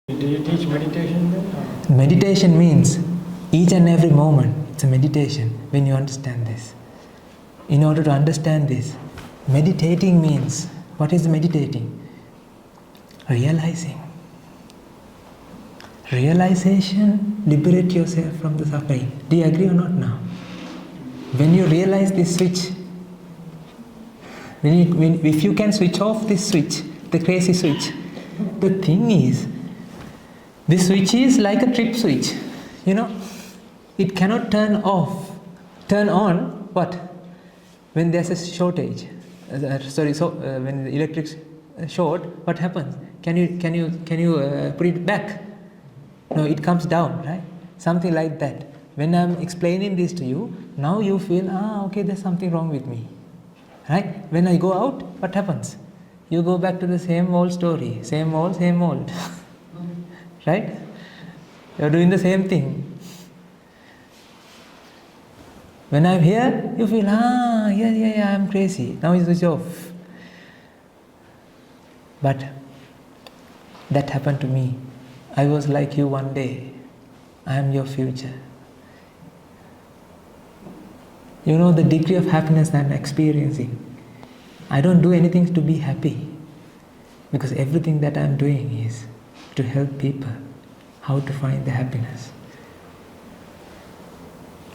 [SPEAKER 3] Do you teach meditation then?
[SPEAKER 1] Meditation means each and every moment. It's a meditation when you understand this. In order to understand this, meditating means, what is meditating? Realizing. Realization, liberate yourself from the suffering. Do you agree or not now? When you realize this switch, if you can switch off this switch, the crazy switch, the thing is, this switch is like a trip switch, you know. It cannot turn on, what? When there's a shortage. When the electric's short, what happens? Can you put it back? No, it comes down, right? Something like that. When I'm explaining this to you, now you feel, okay, there's something wrong with me, right? When I go out, what happens? You go back to the same old story, same old. Right? You're doing the same thing. When I'm here, you feel, yeah, I'm crazy. Now you switch off. But that happened to me. I was like you one day. I am your future. You know the degree of happiness that I'm experiencing. I don't do anything to be happy, because everything that I'm doing is to help people how to find the happiness.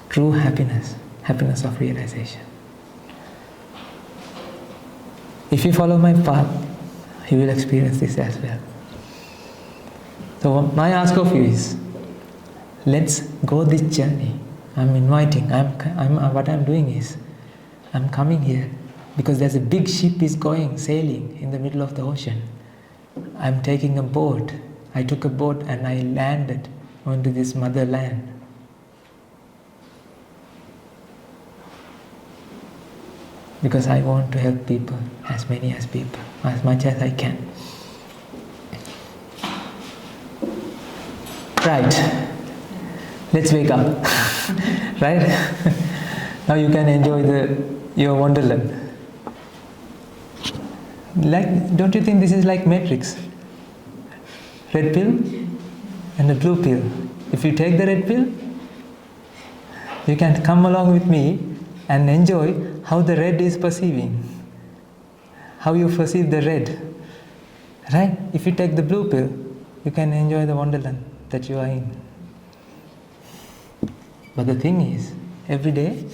[SPEAKER 1] True happiness, happiness of realization. If you follow my path, you will experience this as well. So my ask of you is, let's go this journey. I'm inviting, what I'm doing is, I'm coming here because there's a big ship is going, sailing in the middle of the ocean. I'm taking a boat. I took a boat and I landed onto this motherland. Because I want to help people, as many as people, as much as I can. Right. Let's wake up. Right? Now you can enjoy your wonderland. Don't you think this is like Matrix? Red pill and a blue pill. If you take the red pill, you can come along with me and enjoy how the red is perceiving, how you perceive the red. Right? If you take the blue pill, you can enjoy the wonderland that you are in. But the thing is, every day,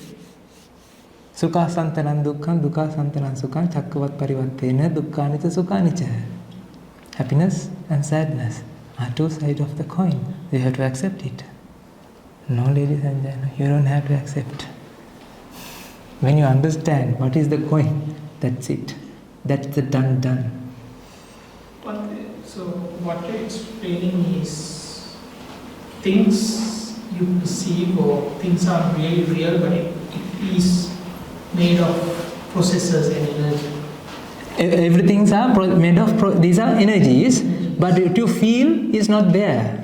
[SPEAKER 1] sukha santanan dukkhan, dukkha santanan sukham, chakkavat parivartena, dukkhanica sukhanica. Happiness and sadness are two sides of the coin. You have to accept it. No, ladies and gentlemen, you don't have to accept. When you understand what is the coin, that's it. That's the done.
[SPEAKER 4] So what you're explaining is things you perceive or things are really real, but it is made of processes and energy.
[SPEAKER 1] Everything are made of, these are energies, but what you feel is not there.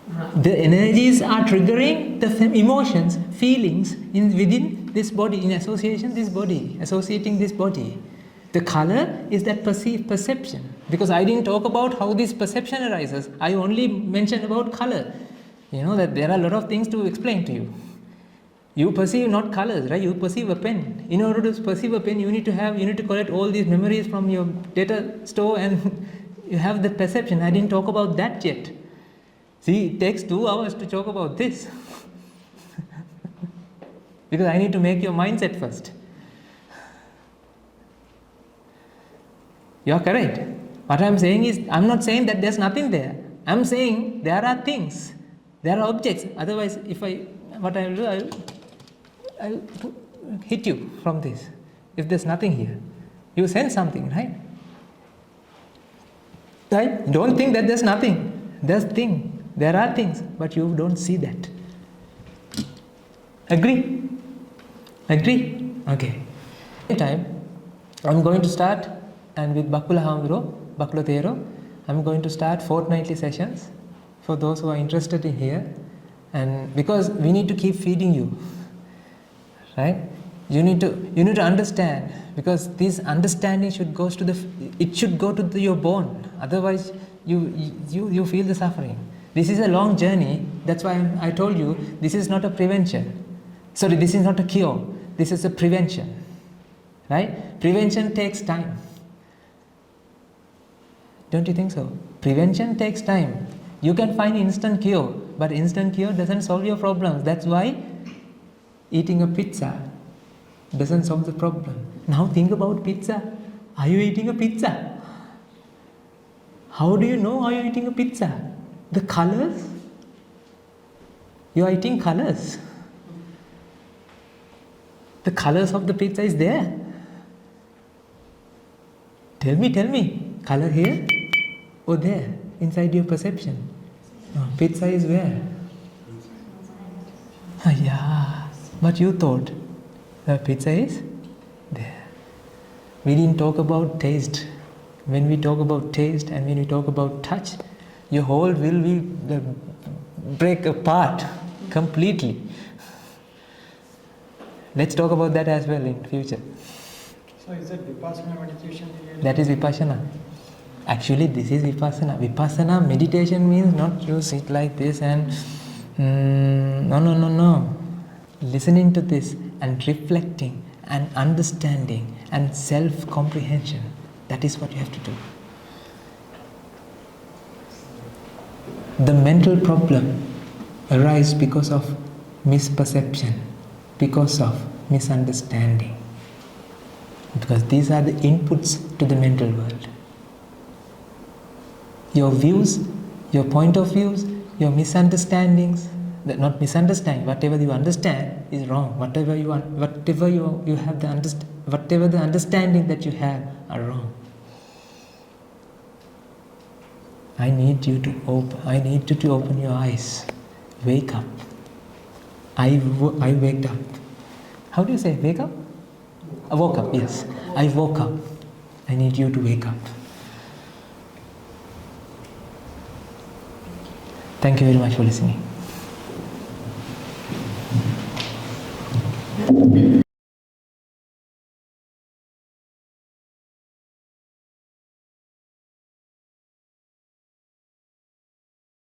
[SPEAKER 4] Right.
[SPEAKER 1] The energies are triggering the emotions, feelings within this body, in associating this body. The color is that perception. Because I didn't talk about how this perception arises. I only mentioned about color. You know that there are a lot of things to explain to you. You perceive not colors, right? You perceive a pen. In order to perceive a pen, you need to collect all these memories from your data store, and you have the perception. I didn't talk about that yet. See, it takes 2 hours to talk about this. Because I need to make your mindset first. You are correct. What I am saying is, I am not saying that there is nothing there. I am saying there are things, there are objects. Otherwise, what I will do, I will hit you from this. If there is nothing here, you sense something, right? Right? Don't think that there is nothing. There are things, but you don't see that. Agree? Okay. Time, I'm going to start, and with Bakula Tero, I'm going to start fortnightly sessions for those who are interested in here. And because we need to keep feeding you, right? You need to understand, because this understanding should go to your bone. Otherwise, you feel the suffering. This is a long journey. That's why I told you this is not a prevention. Sorry, this is not a cure. This is a prevention, right? Prevention takes time. Don't you think so? Prevention takes time. You can find instant cure, but instant cure doesn't solve your problems. That's why eating a pizza doesn't solve the problem. Now think about pizza. Are you eating a pizza? How do you know are you eating a pizza? The colors? You are eating colors. The colors of the pizza is there. Tell me. Color here or there? Inside your perception. No, pizza is where? Yeah. But you thought the pizza is there. We didn't talk about taste. When we talk about taste and when we talk about touch, your whole will break apart completely. Let's talk about that as well in future.
[SPEAKER 3] So is that Vipassana meditation?
[SPEAKER 1] That is Vipassana. Actually, this is Vipassana. Vipassana meditation means not you sit like this and no. listening to this and reflecting and understanding and self-comprehension. That is what you have to do. The mental problem arises because of misperception, because of misunderstanding. Because these are the inputs to the mental world. Your views, your point of views, your misunderstandings, not misunderstanding, whatever you understand is wrong. Whatever the understanding that you have are wrong. I need you to open your eyes. Wake up. I waked up. How do you say wake up? I woke up, yes. I woke up. I need you to wake up. Thank you very much for listening.